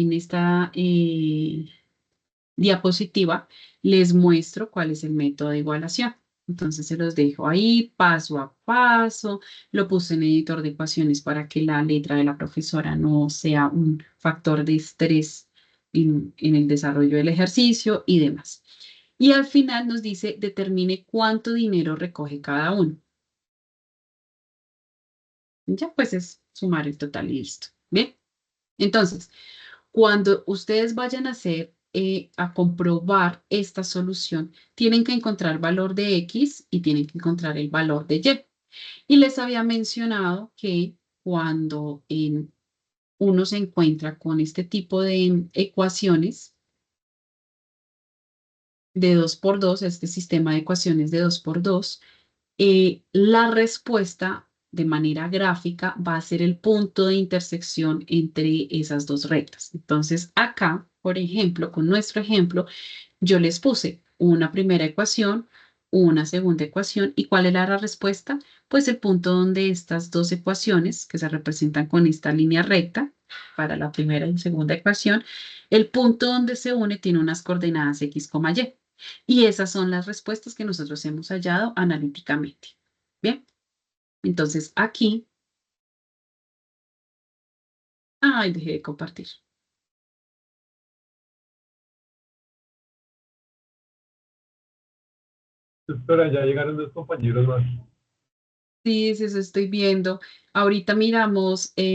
diapositiva, les muestro cuál es el método de igualación. Entonces se los dejo ahí paso a paso. Lo puse en editor de ecuaciones para que la letra de la profesora no sea un factor de estrés en el desarrollo del ejercicio y demás. Y al final nos dice, determine cuánto dinero recoge cada uno. Ya pues es sumar el total y listo. Bien, entonces, cuando ustedes vayan a comprobar esta solución, tienen que encontrar valor de X y tienen que encontrar el valor de Y. Y les había mencionado que cuando uno se encuentra con este tipo de ecuaciones de 2 por 2, este sistema de ecuaciones de 2 por 2, la respuesta de manera gráfica va a ser el punto de intersección entre esas dos rectas. Entonces, acá, por ejemplo, con nuestro ejemplo, yo les puse una primera ecuación, una segunda ecuación, ¿y cuál era la respuesta? Pues el punto donde estas dos ecuaciones, que se representan con esta línea recta, para la primera y segunda ecuación, el punto donde se une tiene unas coordenadas X, Y. Y esas son las respuestas que nosotros hemos hallado analíticamente. Bien, entonces aquí, ay, dejé de compartir. Doctora, ya llegaron dos compañeros más. Sí, sí, eso estoy viendo. Ahorita miramos que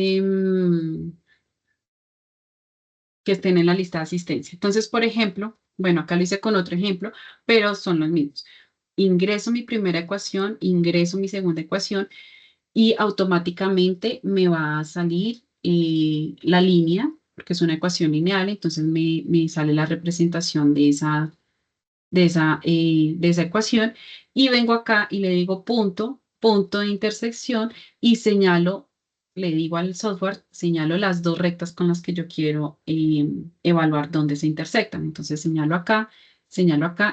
estén en la lista de asistencia. Entonces, por ejemplo, bueno, acá lo hice con otro ejemplo, pero son los mismos. Ingreso mi primera ecuación, ingreso mi segunda ecuación y automáticamente me va a salir la línea, porque es una ecuación lineal, entonces me sale la representación de esa ecuación y vengo acá y le digo punto, punto de intersección y señalo, le digo al software, señalo las dos rectas con las que yo quiero evaluar dónde se intersectan. Entonces señalo acá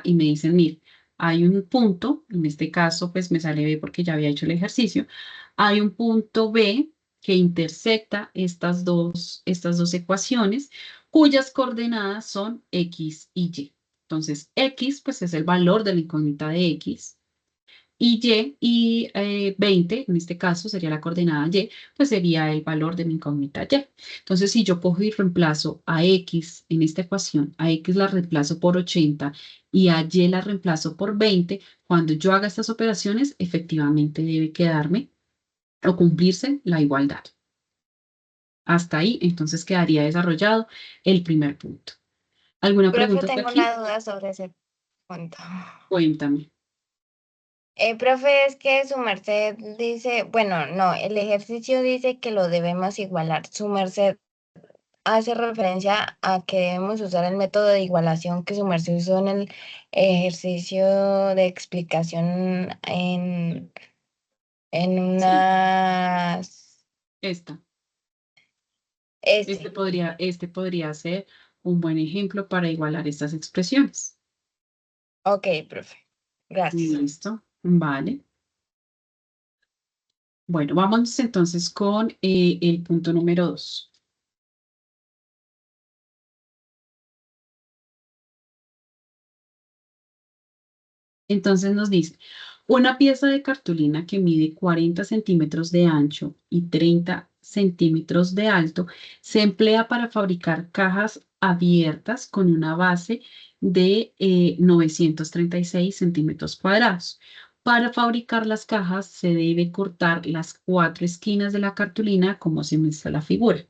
y me dicen, mire, hay un punto, en este caso pues me sale B porque ya había hecho el ejercicio, hay un punto B que intersecta estas dos ecuaciones cuyas coordenadas son X y Y. Entonces, X, pues es el valor de la incógnita de X, y 20, en este caso sería la coordenada Y, pues sería el valor de mi incógnita Y. Entonces, si yo cojo y reemplazo a X en esta ecuación, a X la reemplazo por 80 y a Y la reemplazo por 20, cuando yo haga estas operaciones, efectivamente debe quedarme o cumplirse la igualdad. Hasta ahí, entonces quedaría desarrollado el primer punto. ¿Alguna Profe, pregunta hasta tengo aquí? una duda sobre ese punto. Cuéntame. Profe, es que su merced dice, bueno, no, el ejercicio dice que lo debemos igualar. Su merced hace referencia a que debemos usar el método de igualación que su merced usó en el ejercicio de explicación en Sí, unas... esta. Este. Este podría ser un buen ejemplo para igualar estas expresiones. Ok, profe. Gracias. Listo. Vale. Bueno, vamos entonces con el punto número 2. Entonces nos dice, una pieza de cartulina que mide 40 centímetros de ancho y 30 centímetros de alto se emplea para fabricar cajas abiertas con una base de 936 centímetros cuadrados. Para fabricar las cajas se debe cortar las 4 esquinas de la cartulina como se muestra la figura.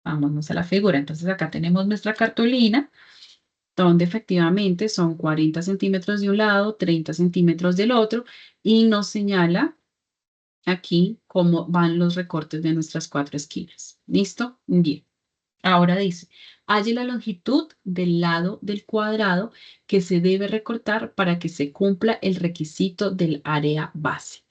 Vámonos a la figura. Entonces acá tenemos nuestra cartulina donde efectivamente son 40 centímetros de un lado, 30 centímetros del otro, y nos señala aquí cómo van los recortes de nuestras 4 esquinas. ¿Listo? Bien. Ahora dice, halle la longitud del lado del cuadrado que se debe recortar para que se cumpla el requisito del área base.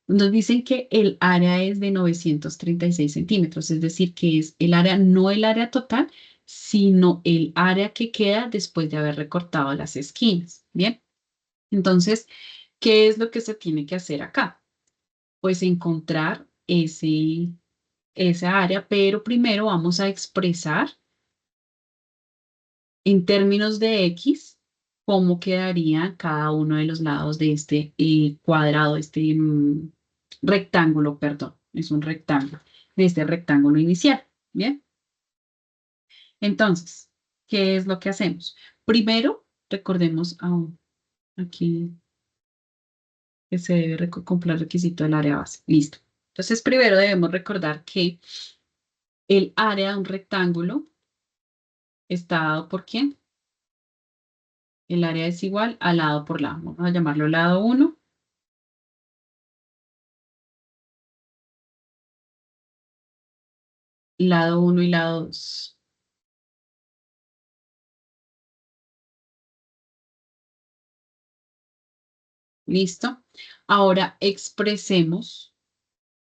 Nos dicen que el área es de 936 centímetros, es decir, que es el área, no el área total, sino el área que queda después de haber recortado las esquinas. Bien, entonces, ¿qué es lo que se tiene que hacer acá? Pues encontrar esa área, pero primero vamos a expresar en términos de X cómo quedaría cada uno de los lados de este cuadrado, rectángulo, perdón, es un rectángulo, de este rectángulo inicial. Bien, entonces, ¿qué es lo que hacemos? Primero, recordemos aquí que se debe cumplir el requisito del área base. Listo. Entonces, primero debemos recordar que el área de un rectángulo está dado por ¿quién? El área es igual al lado por lado. Vamos a llamarlo lado 1. Lado 1 y lado 2. ¿Listo? Ahora expresemos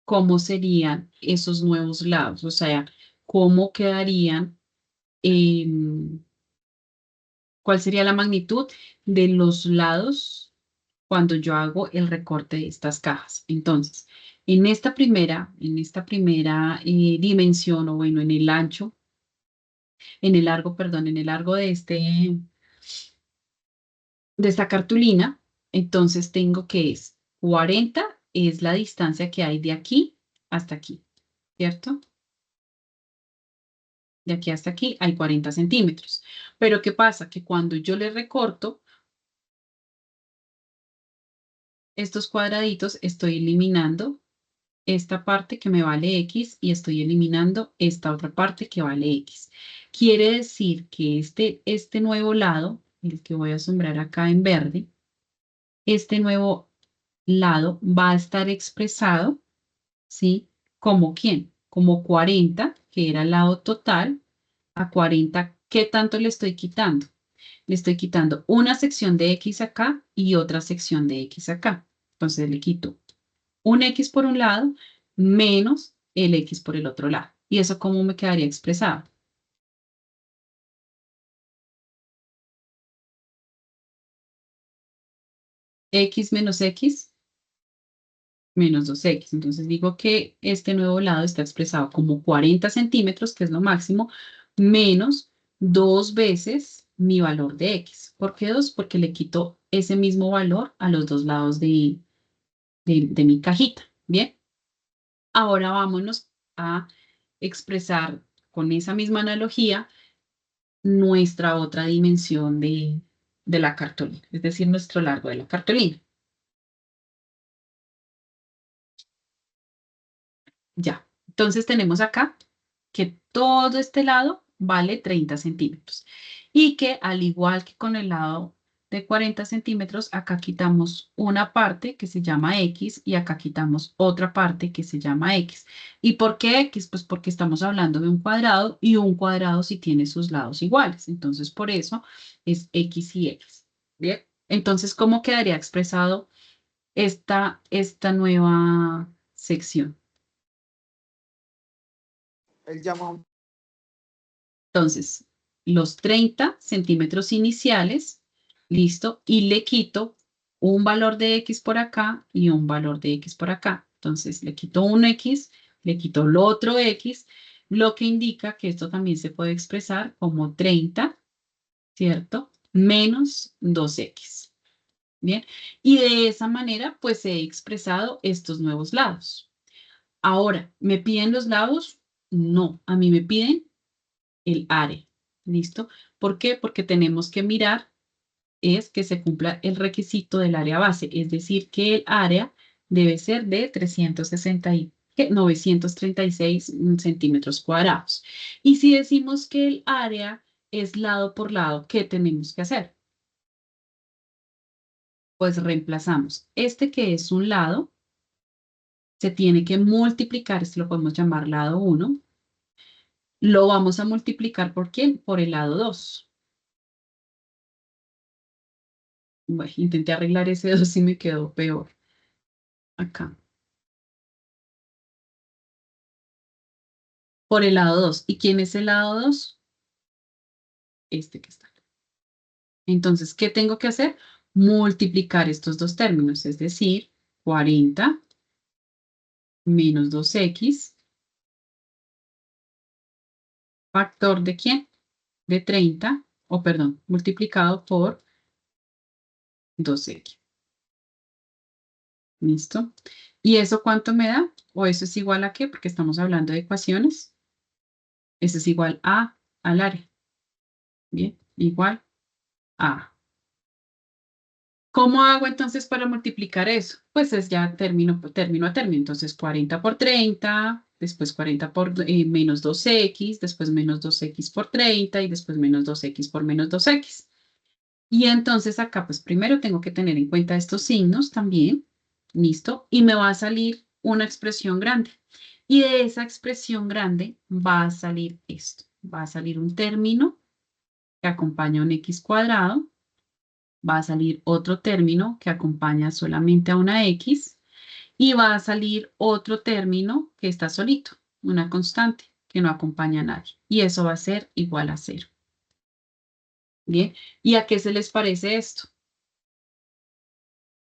cómo serían esos nuevos lados, o sea, cómo quedarían, cuál sería la magnitud de los lados cuando yo hago el recorte de estas cajas. Entonces, en esta primera dimensión, o bueno, en el ancho, en el largo, perdón, en el largo de esta cartulina, entonces tengo que es 40 es la distancia que hay de aquí hasta aquí, ¿cierto? De aquí hasta aquí hay 40 centímetros. Pero ¿qué pasa? Que cuando yo le recorto estos cuadraditos, estoy eliminando esta parte que me vale X y estoy eliminando esta otra parte que vale X. Quiere decir que este nuevo lado, el que voy a sombrar acá en verde, este nuevo lado va a estar expresado, ¿sí? ¿Como quién? Como 40, que era el lado total, a 40, ¿qué tanto le estoy quitando? Le estoy quitando una sección de X acá y otra sección de X acá. Entonces le quito un X por un lado menos el X por el otro lado. ¿Y eso cómo me quedaría expresado? X menos X menos 2X. Entonces digo que este nuevo lado está expresado como 40 centímetros, que es lo máximo, menos 2 veces mi valor de X. ¿Por qué 2? Porque le quito ese mismo valor a los dos lados de mi cajita. Bien, ahora vámonos a expresar con esa misma analogía nuestra otra dimensión de la cartulina, es decir, nuestro largo de la cartulina. Ya, entonces tenemos acá que todo este lado vale 30 centímetros y que al igual que con el lado de 40 centímetros, acá quitamos una parte que se llama X y acá quitamos otra parte que se llama X. ¿Y por qué X? Pues porque estamos hablando de un cuadrado y un cuadrado sí tiene sus lados iguales. Entonces, por eso es X y X. ¿Bien? Entonces, ¿cómo quedaría expresado esta nueva sección? Él llama. Entonces, los 30 centímetros iniciales, listo, y le quito un valor de X por acá y un valor de X por acá. Entonces, le quito un X, le quito el otro X, lo que indica que esto también se puede expresar como 30, ¿cierto? Menos 2X. Bien, y de esa manera, pues he expresado estos nuevos lados. Ahora, ¿me piden los lados? No, a mí me piden el área. ¿Listo? ¿Por qué? Porque tenemos que mirar es que se cumpla el requisito del área base, es decir, que el área debe ser de 936 centímetros cuadrados. Y si decimos que el área es lado por lado, ¿qué tenemos que hacer? Pues reemplazamos este que es un lado, se tiene que multiplicar, esto lo podemos llamar lado 1, lo vamos a multiplicar ¿por quién? Por el lado 2. Bueno, intenté arreglar ese 2 y me quedó peor. Acá. Por el lado 2. ¿Y quién es el lado 2? Este que está acá. Entonces, ¿qué tengo que hacer? Multiplicar estos dos términos, es decir, 40 menos 2X, factor ¿de quién? De 30, o perdón, multiplicado por 2X. ¿Listo? ¿Y eso cuánto me da? ¿O eso es igual a qué? Porque estamos hablando de ecuaciones. Eso es igual a al área. Bien, igual a. ¿Cómo hago entonces para multiplicar eso? Pues es ya término a término. Entonces 40 por 30, después 40 por menos 2X, después menos 2X por 30 y después menos 2X por menos 2X. Y entonces acá pues primero tengo que tener en cuenta estos signos también. ¿Listo? Y me va a salir una expresión grande. Y de esa expresión grande va a salir esto. Va a salir un término que acompaña a un X cuadrado. Va a salir otro término que acompaña solamente a una X y va a salir otro término que está solito, una constante que no acompaña a nadie. Y eso va a ser igual a 0. Bien, ¿y a qué se les parece esto?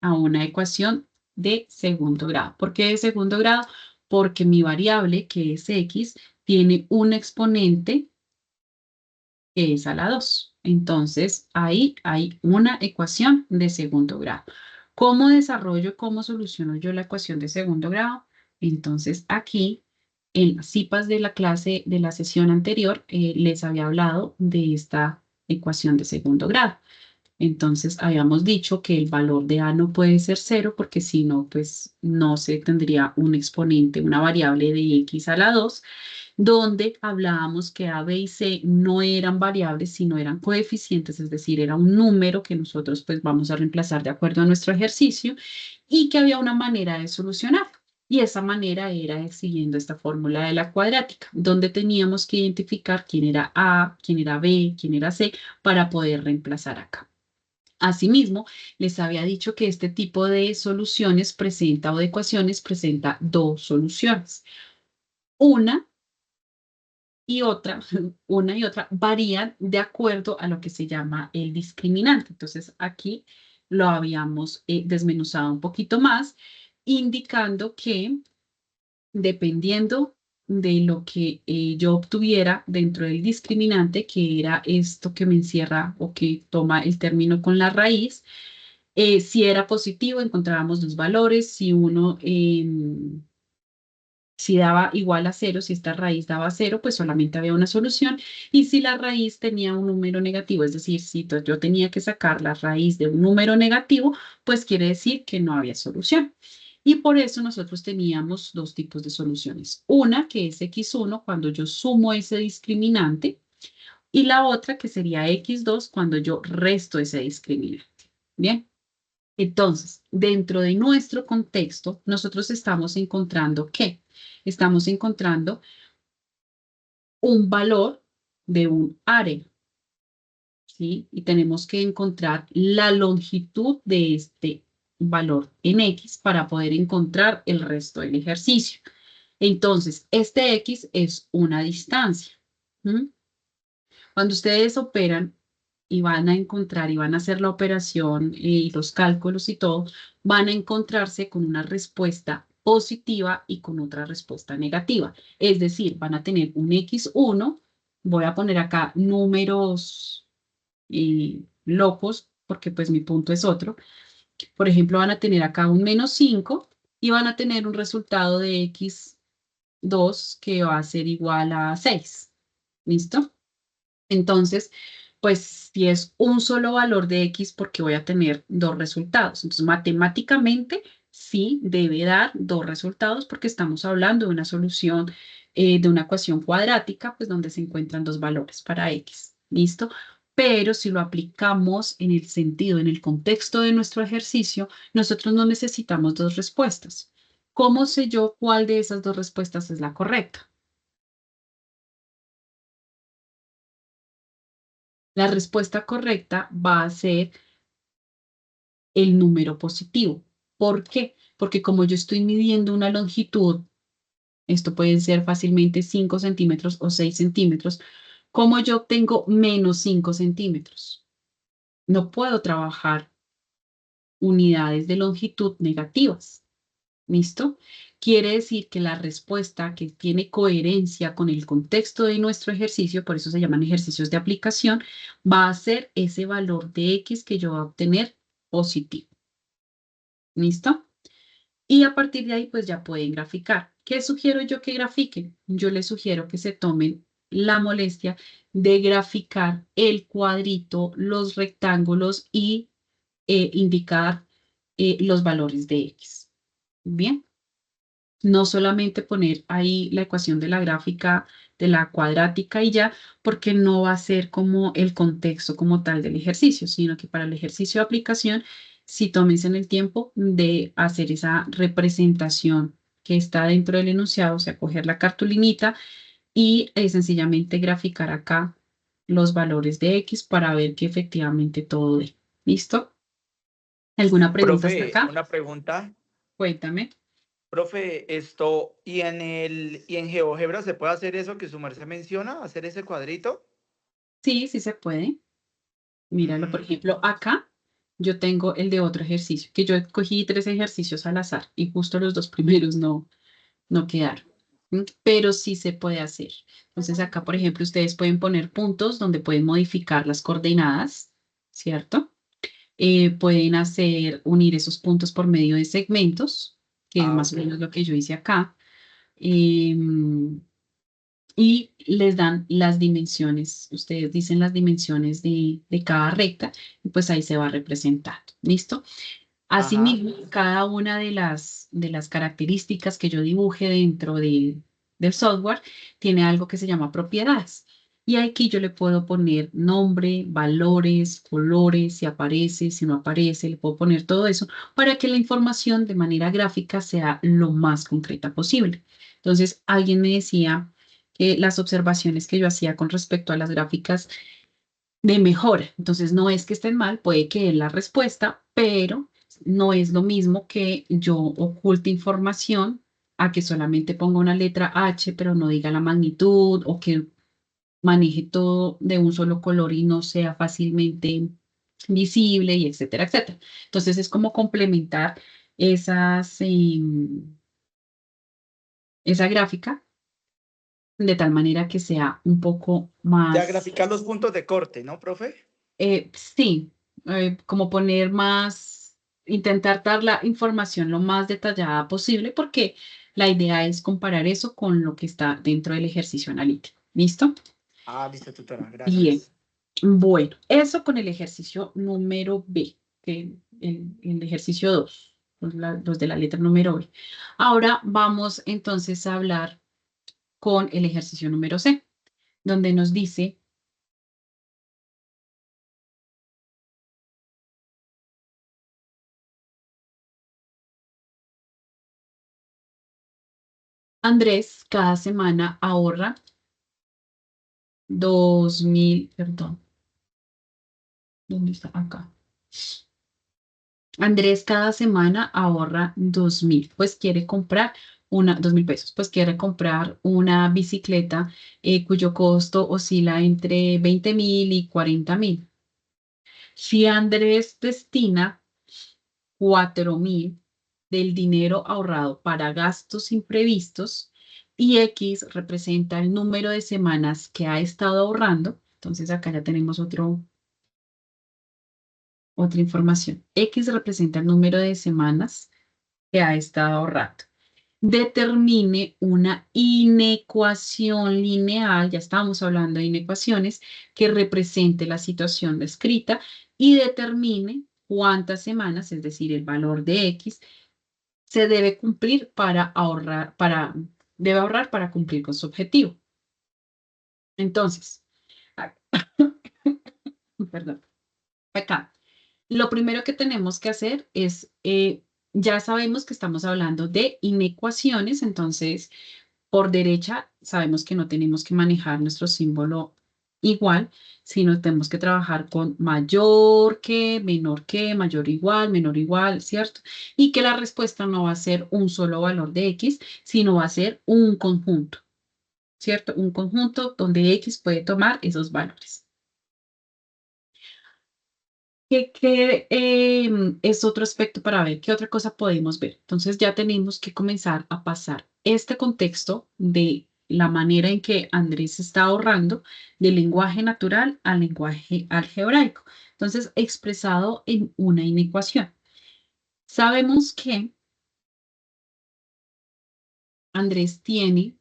A una ecuación de segundo grado. ¿Por qué de segundo grado? Porque mi variable, que es X, tiene un exponente que es a la 2. Entonces, ahí hay una ecuación de segundo grado. ¿Cómo desarrollo, cómo soluciono yo la ecuación de segundo grado? Entonces, aquí, en las CIPAs de la clase, de la sesión anterior, les había hablado de esta ecuación de segundo grado. Entonces, habíamos dicho que el valor de A no puede ser 0 porque si no, pues no se tendría un exponente, una variable de X a la 2, donde hablábamos que A, B y C no eran variables, sino eran coeficientes, es decir, era un número que nosotros pues vamos a reemplazar de acuerdo a nuestro ejercicio y que había una manera de solucionar. Y esa manera era siguiendo esta fórmula de la cuadrática, donde teníamos que identificar quién era A, quién era B, quién era C, para poder reemplazar acá. Asimismo, les había dicho que este tipo de soluciones presenta o de ecuaciones presenta dos soluciones. Una y otra varían de acuerdo a lo que se llama el discriminante. Entonces, aquí lo habíamos desmenuzado un poquito más, indicando que dependiendo de lo que yo obtuviera dentro del discriminante, que era esto que me encierra o que toma el término con la raíz, si era positivo, encontrábamos dos valores, si daba igual a 0, si esta raíz daba 0, pues solamente había una solución. Y si la raíz tenía un número negativo, es decir, si yo tenía que sacar la raíz de un número negativo, pues quiere decir que no había solución. Y por eso nosotros teníamos dos tipos de soluciones. Una que es X1 cuando yo sumo ese discriminante y la otra que sería X2 cuando yo resto ese discriminante. Bien. Entonces, dentro de nuestro contexto, nosotros estamos encontrando ¿qué? Estamos encontrando un valor de un área, ¿sí? Y tenemos que encontrar la longitud de este valor en X para poder encontrar el resto del ejercicio. Entonces, este X es una distancia. ¿Mm? Cuando ustedes operan y van a encontrar y van a hacer la operación y los cálculos y todo, van a encontrarse con una respuesta positiva y con otra respuesta negativa. Es decir, van a tener un X1, voy a poner acá números locos, porque pues mi punto es otro. Por ejemplo, van a tener acá un -5 y van a tener un resultado de X2 que va a ser igual a 6. ¿Listo? Entonces, pues si es un solo valor de X, porque voy a tener dos resultados. Entonces, matemáticamente sí debe dar dos resultados porque estamos hablando de una solución de una ecuación cuadrática, pues donde se encuentran dos valores para X. ¿Listo? Pero si lo aplicamos en el sentido, en el contexto de nuestro ejercicio, nosotros no necesitamos dos respuestas. ¿Cómo sé yo cuál de esas dos respuestas es la correcta? La respuesta correcta va a ser el número positivo. ¿Por qué? Porque como yo estoy midiendo una longitud, esto puede ser fácilmente 5 centímetros o 6 centímetros, ¿cómo yo obtengo -5 centímetros? No puedo trabajar unidades de longitud negativas. ¿Listo? Quiere decir que la respuesta que tiene coherencia con el contexto de nuestro ejercicio, por eso se llaman ejercicios de aplicación, va a ser ese valor de X que yo voy a obtener positivo. ¿Listo? Y a partir de ahí, pues ya pueden graficar. ¿Qué sugiero yo que grafiquen? Yo les sugiero que se tomen la molestia de graficar el cuadrito, los rectángulos y indicar los valores de X. Bien. No solamente poner ahí la ecuación de la gráfica, de la cuadrática y ya, porque no va a ser como el contexto como tal del ejercicio, sino que para el ejercicio de aplicación, sí tómense en el tiempo de hacer esa representación que está dentro del enunciado, o sea, coger la cartulinita y sencillamente graficar acá los valores de X para ver que efectivamente todo dé. ¿Listo? ¿Alguna pregunta hasta Profe, acá? una pregunta. Cuéntame. Profe, ¿y en GeoGebra se puede hacer eso que su merced menciona? ¿Hacer ese cuadrito? Sí, sí se puede. Míralo, por Mm, ejemplo, acá yo tengo el de otro ejercicio, que yo escogí 3 ejercicios al azar y justo los 2 primeros no quedaron. Pero sí se puede hacer. Entonces acá, por ejemplo, ustedes pueden poner puntos donde pueden modificar las coordenadas, ¿cierto? Pueden unir esos puntos por medio de segmentos, que es más o ok. menos lo que yo hice acá. Em, y les dan las dimensiones. Ustedes dicen las dimensiones de cada recta y pues ahí se va representando. ¿Listo? Ajá. Asimismo, cada una de las características que yo dibuje dentro del software tiene algo que se llama propiedades. Y aquí yo le puedo poner nombre, valores, colores, si aparece, si no aparece, le puedo poner todo eso para que la información de manera gráfica sea lo más concreta posible. Entonces, alguien me decía que las observaciones que yo hacía con respecto a las gráficas de mejora. Entonces, no es que estén mal, puede que es la respuesta, pero no es lo mismo que yo oculte información a que solamente ponga una letra H, pero no diga la magnitud o que maneje todo de un solo color y no sea fácilmente visible y etcétera, etcétera. Entonces, es como complementar esas, esa gráfica de tal manera que sea un poco Ya más. graficar los puntos de corte, ¿no, profe? Sí, como poner más, intentar dar la información lo más detallada posible, porque la idea es comparar eso con lo que está dentro del ejercicio analítico. ¿Listo? Ah, listo, tutora, Bien. gracias. Bueno, eso con el ejercicio número B, que el ejercicio 2, los de la letra número B. Ahora vamos entonces a hablar con el ejercicio número C, donde nos dice Andrés cada semana ahorra 2.000, perdón. ¿Dónde está? Acá. Andrés cada semana ahorra 2.000, pues quiere comprar 2.000 pesos, pues quiere comprar una bicicleta cuyo costo oscila entre 20.000 y 40.000. Si Andrés destina 4.000 del dinero ahorrado para gastos imprevistos y X representa el número de semanas que ha estado ahorrando, entonces acá ya tenemos otra información. X representa el número de semanas que ha estado ahorrando. Determine una inecuación lineal, ya estamos hablando de inecuaciones, que represente la situación descrita y determine cuántas semanas, es decir, el valor de X, se debe cumplir debe ahorrar para cumplir con su objetivo. Entonces, perdón, acá, lo primero que tenemos que hacer es, ya sabemos que estamos hablando de inecuaciones, entonces, por derecha, sabemos que no tenemos que manejar nuestro símbolo igual, sino tenemos que trabajar con mayor que, menor igual, ¿cierto? Y que la respuesta no va a ser un solo valor de X, sino va a ser un conjunto, ¿cierto? Un conjunto donde X puede tomar esos valores. ¿Qué es otro aspecto para ver? ¿Qué otra cosa podemos ver? Entonces ya tenemos que comenzar a pasar este contexto de la manera en que Andrés está ahorrando del lenguaje natural al lenguaje algebraico. Entonces, expresado en una inecuación. Sabemos que Andrés tiene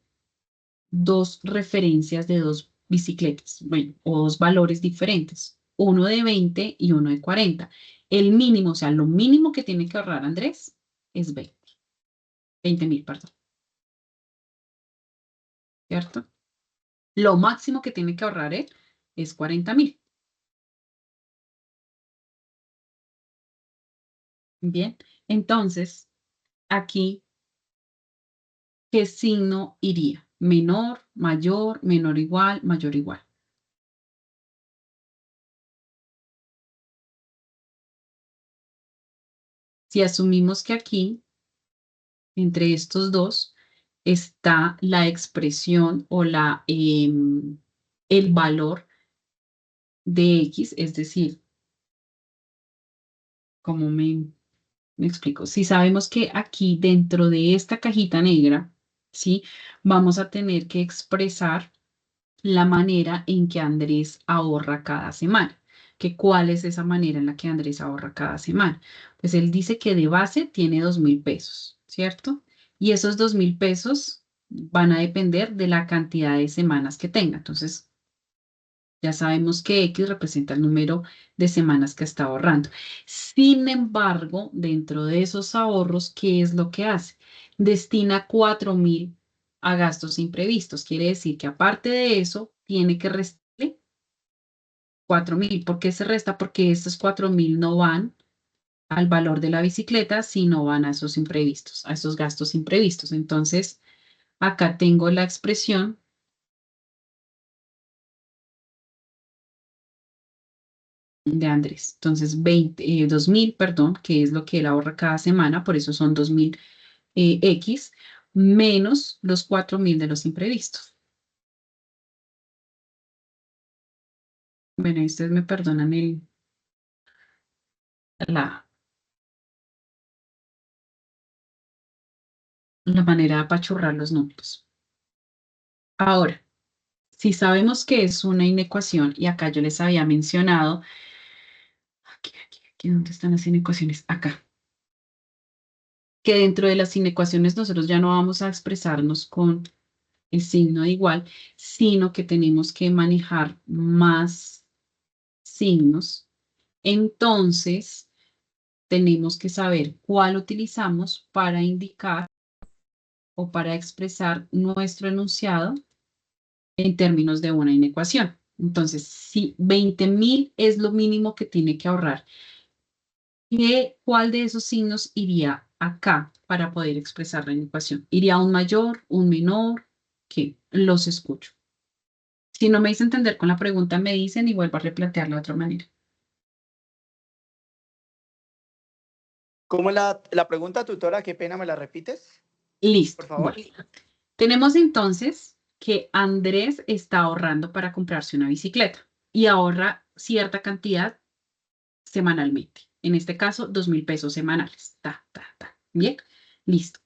dos referencias de dos bicicletas, bueno, o dos valores diferentes, uno de 20 y uno de 40. El mínimo, o sea, lo mínimo que tiene que ahorrar Andrés es 20.000, perdón, ¿cierto? Lo máximo que tiene que ahorrar él es 40.000. Bien, entonces, aquí, ¿qué signo iría? Menor, mayor, menor igual, mayor igual. Si asumimos que aquí, entre estos dos, está la expresión o el valor de X, es decir, ¿cómo me explico? Si sabemos que aquí dentro de esta cajita negra, ¿sí? Vamos a tener que expresar la manera en que Andrés ahorra cada semana. ¿Cuál es esa manera en la que Andrés ahorra cada semana? Pues él dice que de base tiene 2.000 pesos, ¿cierto? Y esos 2.000 pesos van a depender de la cantidad de semanas que tenga. Entonces, ya sabemos que X representa el número de semanas que está ahorrando. Sin embargo, dentro de esos ahorros, ¿qué es lo que hace? Destina 4.000 a gastos imprevistos. Quiere decir que aparte de eso, tiene que restarle 4.000. ¿Por qué se resta? Porque estos 4.000 no van al valor de la bicicleta, sino van a esos imprevistos, a esos gastos imprevistos. Entonces, acá tengo la expresión de Andrés. Entonces, 2.000, perdón, que es lo que él ahorra cada semana, por eso son 2.000 X, menos los 4.000 de los imprevistos. Bueno, y ustedes me perdonan la manera de apachurrar los números. Ahora, si sabemos que es una inecuación, y acá yo les había mencionado, aquí, ¿dónde están las inecuaciones? Acá. Que dentro de las inecuaciones nosotros ya no vamos a expresarnos con el signo de igual, sino que tenemos que manejar más signos. Entonces, tenemos que saber cuál utilizamos para indicar o para expresar nuestro enunciado en términos de una inecuación. Entonces, si 20.000 es lo mínimo que tiene que ahorrar, ¿cuál de esos signos iría acá para poder expresar la ecuación? ¿Iría a un mayor, un menor? ¿Qué? Los escucho. Si no me hice entender con la pregunta, me dicen y vuelvo a replantearla de otra manera. ¿Cómo es la pregunta, tutora? Qué pena, ¿me la repites? Listo. Por favor. Bueno, tenemos entonces que Andrés está ahorrando para comprarse una bicicleta y ahorra cierta cantidad semanalmente. En este caso, 2.000 pesos semanales. Bien, listo.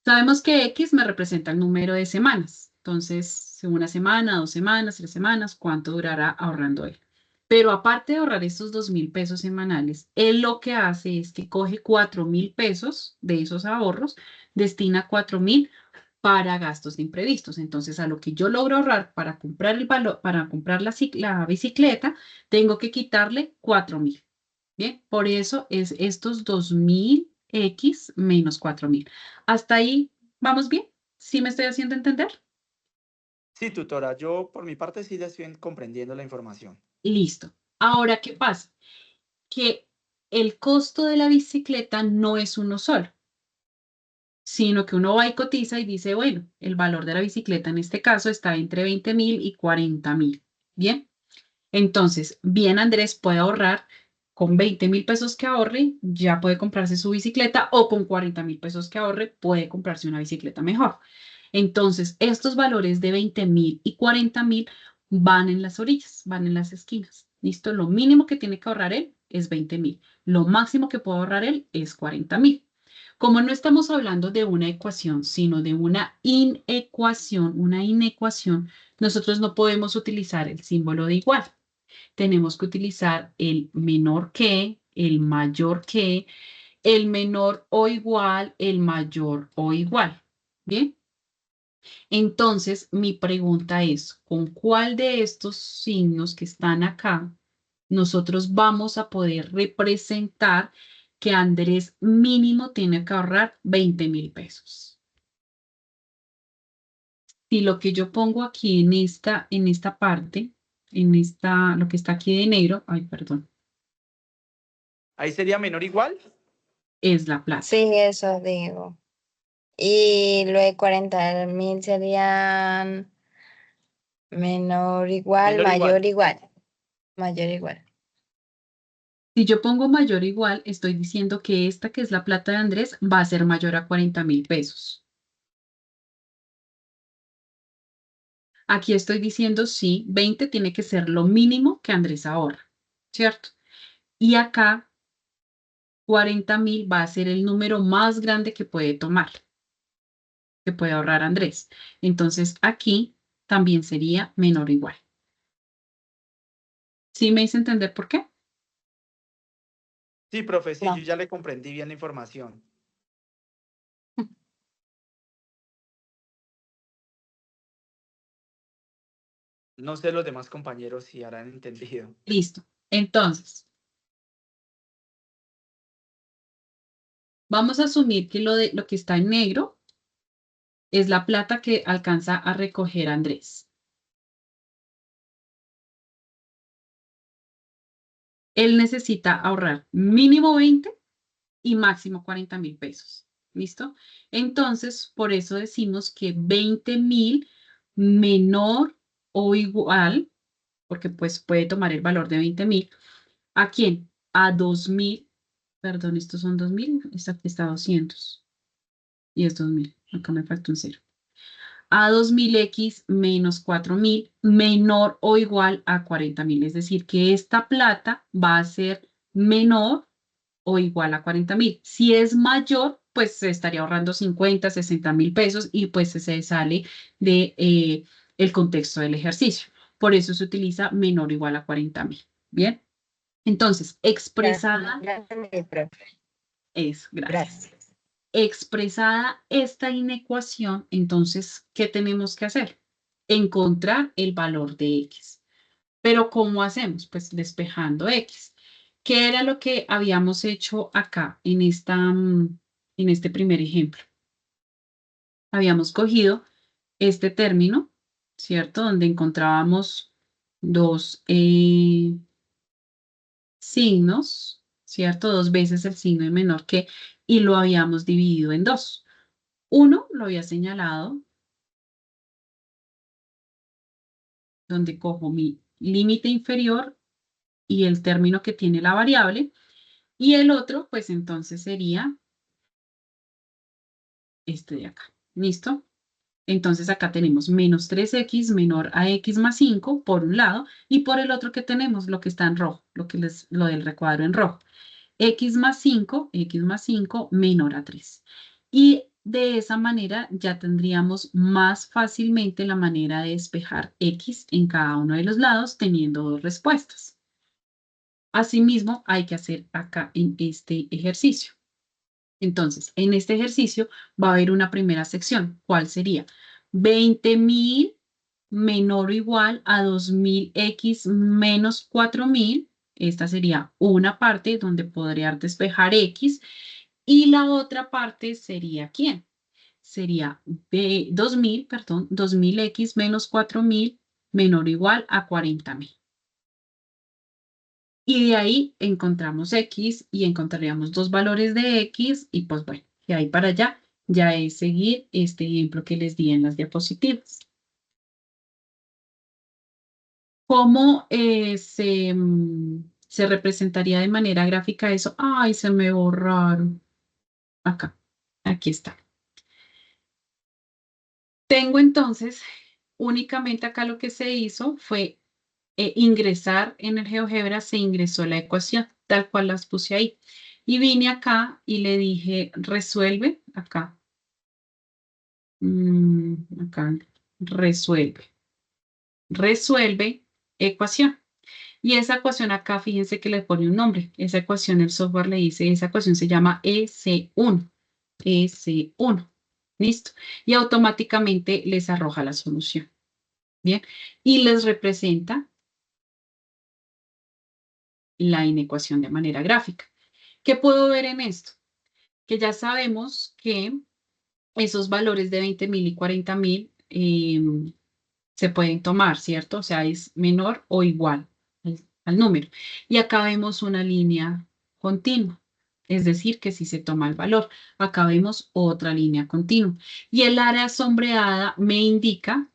Sabemos que X me representa el número de semanas. Entonces, una semana, 2 semanas, 3 semanas, ¿cuánto durará ahorrando él? Pero aparte de ahorrar estos 2.000 pesos semanales, él lo que hace es que coge 4.000 pesos de esos ahorros, destina 4.000 para gastos de imprevistos. Entonces, a lo que yo logro ahorrar para comprar el valor, para comprar la bicicleta, tengo que quitarle 4.000. Bien, por eso es estos 2.000x menos 4.000. ¿Hasta ahí vamos bien? ¿Sí me estoy haciendo entender? Sí, tutora, yo por mi parte sí le estoy comprendiendo la información. Listo. Ahora, ¿qué pasa? Que el costo de la bicicleta no es uno solo, sino que uno va y cotiza y dice, bueno, el valor de la bicicleta en este caso está entre 20.000 y 40.000. Bien. Entonces, bien, Andrés puede ahorrar con 20.000 pesos que ahorre, ya puede comprarse su bicicleta o con 40.000 pesos que ahorre, puede comprarse una bicicleta mejor. Entonces, estos valores de 20.000 y 40.000 van en las orillas, van en las esquinas. ¿Listo? Lo mínimo que tiene que ahorrar él es 20.000. Lo máximo que puede ahorrar él es 40.000. Como no estamos hablando de una ecuación, sino de una inecuación, nosotros no podemos utilizar el símbolo de igual. Tenemos que utilizar el menor que, el mayor que, el menor o igual, el mayor o igual. ¿Bien? Entonces, mi pregunta es, ¿con cuál de estos signos que están acá nosotros vamos a poder representar que Andrés mínimo tiene que ahorrar 20.000 pesos? Si lo que yo pongo aquí en esta parte, lo que está aquí de negro, ay, perdón, ¿Ahí sería menor o igual? es la plata. Sí, eso digo. Y lo de 40.000 serían menor igual, Menor o igual. mayor igual, mayor igual. Si yo pongo mayor o igual, estoy diciendo que esta que es la plata de Andrés va a ser mayor a 40.000 pesos. Aquí estoy diciendo sí, 20 tiene que ser lo mínimo que Andrés ahorra, ¿cierto? Y acá 40.000 va a ser el número más grande que puede tomar, que puede ahorrar Andrés. Entonces aquí también sería menor o igual. ¿Sí me hice entender por qué? Sí, profe, sí, No. yo ya le comprendí bien la información. No sé los demás compañeros si habrán entendido. Listo. Entonces, vamos a asumir que lo que está en negro es la plata que alcanza a recoger Andrés. Él necesita ahorrar mínimo 20 y máximo 40.000 pesos. ¿Listo? Entonces, por eso decimos que 20.000 menor o igual, porque pues puede tomar el valor de 20.000. ¿A quién? A 2.000. Perdón, estos son 2.000. Está 200. Y es 2.000. Acá me falta un cero. A 2.000x menos 4.000 menor o igual a 40.000. Es decir, que esta plata va a ser menor o igual a 40.000. Si es mayor, pues se estaría ahorrando 50, 60.000 pesos y pues se sale de el contexto del ejercicio. Por eso se utiliza menor o igual a 40.000. Bien. Entonces, expresada Gracias, profe. es, gracias. Gracias. Expresada esta inecuación, entonces, ¿qué tenemos que hacer? Encontrar el valor de X. Pero ¿cómo hacemos? Pues despejando X. ¿Qué era lo que habíamos hecho acá en este primer ejemplo? Habíamos cogido este término, ¿cierto? Donde encontrábamos dos signos, ¿cierto? 2 veces el signo de menor que, y lo habíamos dividido en 2. 1 lo había señalado, donde cojo mi límite inferior y el término que tiene la variable, y el otro, pues entonces sería este de acá. ¿Listo? Entonces acá tenemos menos 3x menor a x más 5 por un lado, y por el otro que tenemos lo que está en rojo, lo del recuadro en rojo. X más 5 menor a 3. Y de esa manera ya tendríamos más fácilmente la manera de despejar x en cada uno de los lados teniendo 2 respuestas. Asimismo, hay que hacer acá en este ejercicio. Entonces, en este ejercicio va a haber una primera sección. ¿Cuál sería? 20.000 menor o igual a 2.000x menos 4.000. Esta sería una parte donde podría despejar x. Y la otra parte sería ¿quién? Sería 2.000x menos 4.000 menor o igual a 40.000. Y de ahí encontramos x y encontraríamos 2 valores de x y pues bueno, de ahí para allá ya es seguir este ejemplo que les di en las diapositivas. ¿Cómo se representaría de manera gráfica eso? Ay, se me borraron. Acá, aquí está. Tengo entonces, únicamente acá lo que se hizo fue ingresar en el GeoGebra, se ingresó la ecuación, tal cual las puse ahí. Y vine acá y le dije, resuelve, acá. Acá, resuelve. Resuelve ecuación. Y esa ecuación acá, fíjense que le pone un nombre. Esa ecuación, el software le dice, esa ecuación se llama EC1. EC1. ¿Listo? Y automáticamente les arroja la solución. Bien. Y les representa la inecuación de manera gráfica. ¿Qué puedo ver en esto? Que ya sabemos que esos valores de 20.000 y 40.000 se pueden tomar, ¿cierto? O sea, es menor o igual al número. Y acá vemos una línea continua, es decir, que si se toma el valor, acá vemos otra línea continua. Y el área sombreada me indica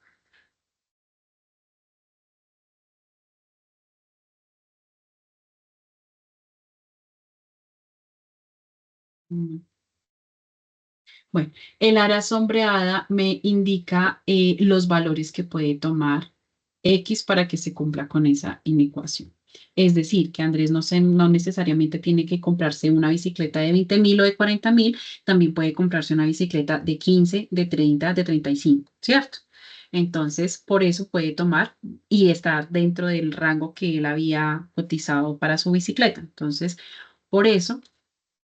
bueno, el área sombreada me indica los valores que puede tomar X para que se cumpla con esa inecuación. Es decir, que Andrés no necesariamente tiene que comprarse una bicicleta de 20.000 o de 40.000, también puede comprarse una bicicleta de 15, de 30, de 35, ¿cierto? Entonces, por eso puede tomar y estar dentro del rango que él había cotizado para su bicicleta. Entonces, por eso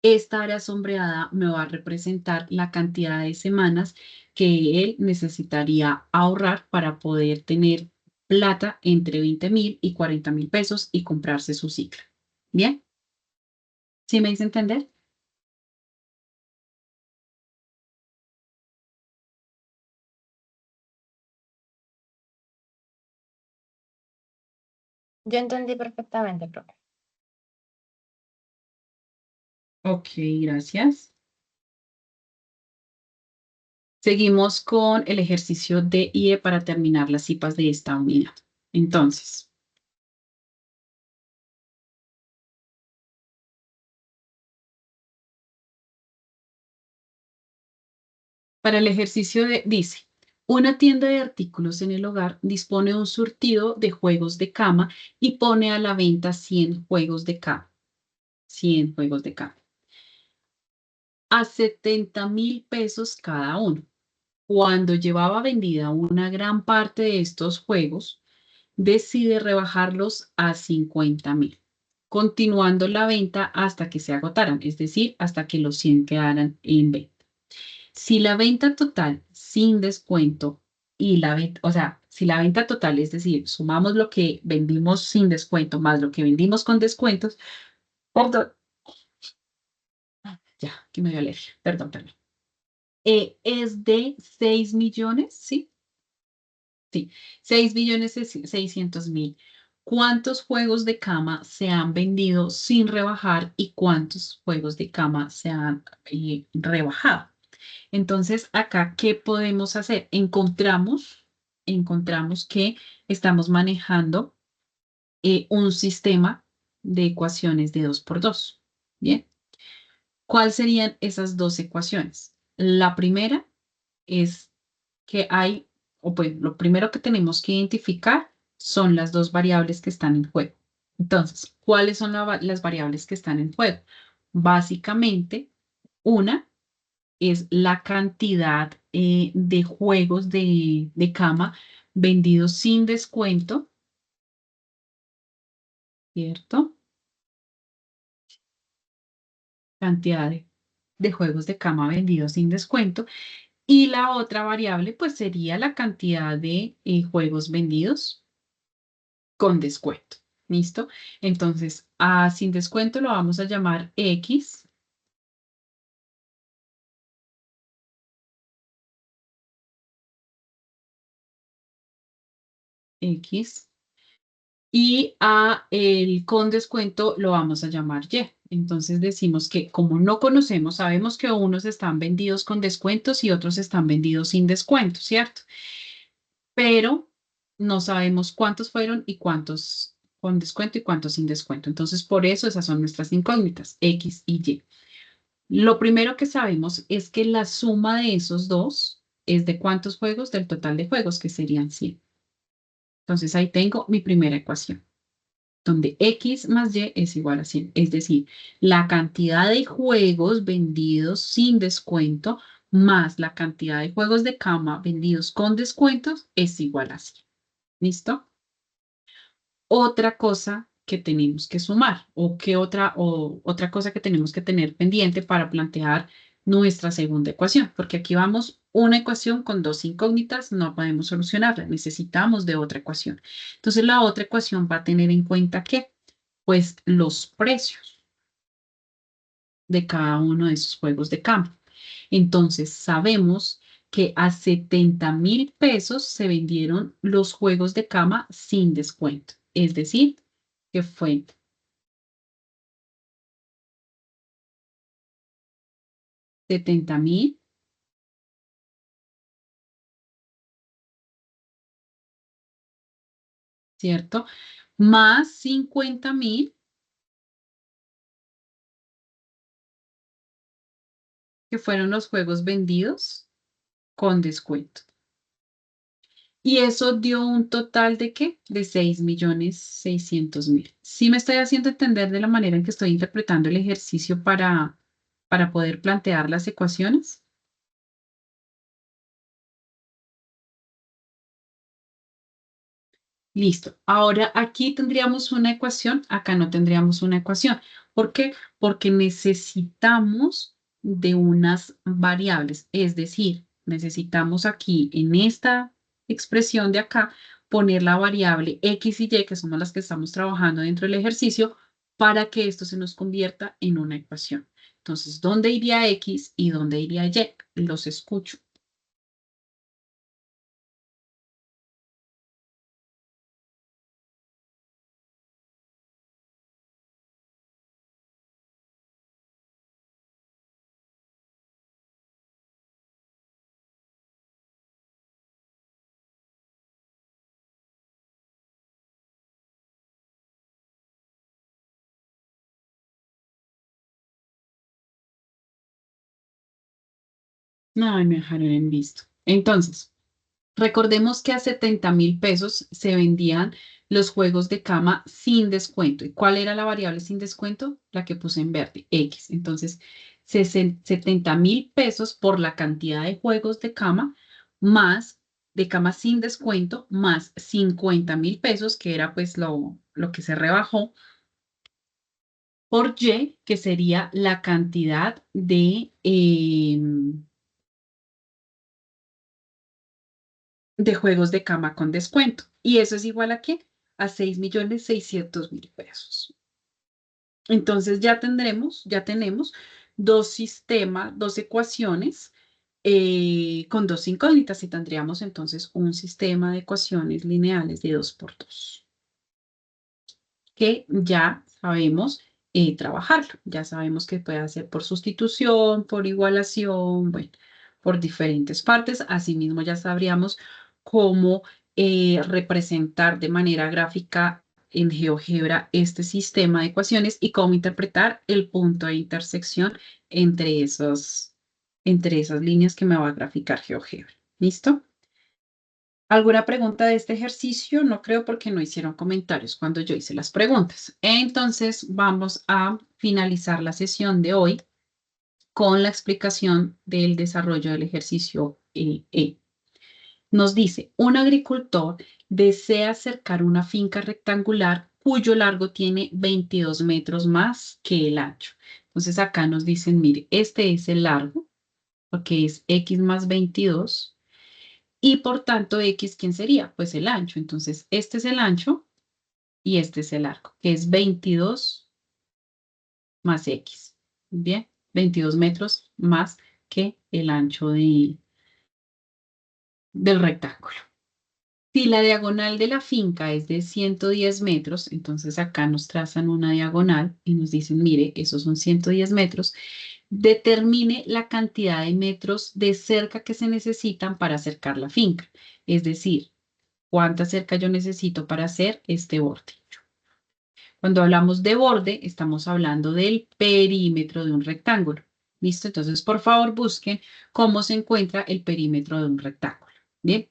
esta área sombreada me va a representar la cantidad de semanas que él necesitaría ahorrar para poder tener plata entre 20.000 y 40.000 pesos y comprarse su cicla. ¿Bien? ¿Sí me hice entender? Yo entendí perfectamente, profe. Ok, gracias. Seguimos con el ejercicio de IE para terminar las cipas de esta unidad. Entonces, para el ejercicio dice, una tienda de artículos en el hogar dispone de un surtido de juegos de cama y pone a la venta 100 juegos de cama. 100 juegos de cama. A 70.000 pesos cada uno. Cuando llevaba vendida una gran parte de estos juegos, decide rebajarlos a 50.000, continuando la venta hasta que se agotaran, es decir, hasta que los 100 quedaran en venta. Si la venta total sin descuento y la venta, o sea, si la venta total, es decir, sumamos lo que vendimos sin descuento más lo que vendimos con descuentos, perdón, ya, que me dio alergia, perdón. Es de 6 millones, ¿sí? Sí, 6.600.000. cuántos juegos de cama se han vendido sin rebajar y cuántos juegos de cama se han rebajado. Entonces, acá, ¿qué podemos hacer? Encontramos que estamos manejando un sistema de ecuaciones de 2 por 2. Bien. ¿Cuáles serían esas dos ecuaciones? La primera es que hay, o pues lo primero que tenemos que identificar son las dos variables que están en juego. Entonces, ¿cuáles son las variables que están en juego? Básicamente, una es la cantidad de juegos de cama vendidos sin descuento, ¿cierto? Cantidad de juegos de cama vendidos sin descuento. Y la otra variable, pues sería la cantidad de juegos vendidos con descuento. ¿Listo? Entonces, a sin descuento lo vamos a llamar X. X. Y a el con descuento lo vamos a llamar Y. Entonces decimos que como no conocemos, sabemos que unos están vendidos con descuentos y otros están vendidos sin descuento, ¿cierto? Pero no sabemos cuántos fueron y cuántos con descuento y cuántos sin descuento. Entonces, por eso esas son nuestras incógnitas, X y Y. Lo primero que sabemos es que la suma de esos dos es de cuántos juegos del total de juegos, que serían 100. Entonces, ahí tengo mi primera ecuación, donde X más Y es igual a 100. Es decir, la cantidad de juegos vendidos sin descuento más la cantidad de juegos de cama vendidos con descuentos es igual a 100. ¿Listo? Otra cosa que tenemos que sumar o otra cosa que tenemos que tener pendiente para plantear nuestra segunda ecuación, porque aquí vamos una ecuación con dos incógnitas, no podemos solucionarla, necesitamos de otra ecuación. Entonces la otra ecuación va a tener en cuenta ¿qué? Pues los precios de cada uno de esos juegos de cama. Entonces sabemos que a 70,000 pesos se vendieron los juegos de cama sin descuento. Es decir, que fue 70,000, ¿cierto? Más 50,000, que fueron los juegos vendidos con descuento. Y eso dio un total de ¿qué? De 6,600,000. ¿Sí me estoy haciendo entender de la manera en que estoy interpretando el ejercicio para poder plantear las ecuaciones? Listo. Ahora aquí tendríamos una ecuación, acá no tendríamos una ecuación. ¿Por qué? Porque necesitamos de unas variables, es decir, necesitamos aquí en esta expresión de acá poner la variable X y Y, que somos las que estamos trabajando dentro del ejercicio, para que esto se nos convierta en una ecuación. Entonces, ¿dónde iría X y dónde iría Y? Los escucho. No, me dejaron en visto. Entonces, recordemos que a 70,000 pesos se vendían los juegos de cama sin descuento. ¿Y cuál era la variable sin descuento? La que puse en verde, X. Entonces, 70,000 pesos por la cantidad de juegos de cama más de cama sin descuento más 50,000 pesos, que era pues lo que se rebajó, por Y, que sería la cantidad de juegos de cama con descuento. ¿Y eso es igual a qué? A 6,600,000 pesos. Entonces ya tenemos dos sistemas, dos ecuaciones con dos incógnitas y tendríamos entonces un sistema de ecuaciones lineales de 2 por 2. que ya sabemos trabajarlo. Ya sabemos que puede hacer por sustitución, por igualación, bueno, por diferentes partes. Asimismo, ya sabríamos cómo representar de manera gráfica en GeoGebra este sistema de ecuaciones y cómo interpretar el punto de intersección entre esas líneas que me va a graficar GeoGebra. ¿Listo? ¿Alguna pregunta de este ejercicio? No creo porque no hicieron comentarios cuando yo hice las preguntas. Entonces, vamos a finalizar la sesión de hoy con la explicación del desarrollo del ejercicio E. Nos dice, un agricultor desea cercar una finca rectangular cuyo largo tiene 22 metros más que el ancho. Entonces, acá nos dicen, mire, este es el largo, porque es X más 22. Y por tanto, X, ¿quién sería? Pues el ancho. Entonces, este es el ancho y este es el largo, que es 22 más X. Bien, 22 metros más que el ancho del rectángulo. Si la diagonal de la finca es de 110 metros, entonces acá nos trazan una diagonal y nos dicen, mire, esos son 110 metros. Determine la cantidad de metros de cerca que se necesitan para cercar la finca. Es decir, ¿cuánta cerca yo necesito para hacer este borde? Cuando hablamos de borde, estamos hablando del perímetro de un rectángulo. ¿Listo? Entonces, por favor, busquen cómo se encuentra el perímetro de un rectángulo. Bien.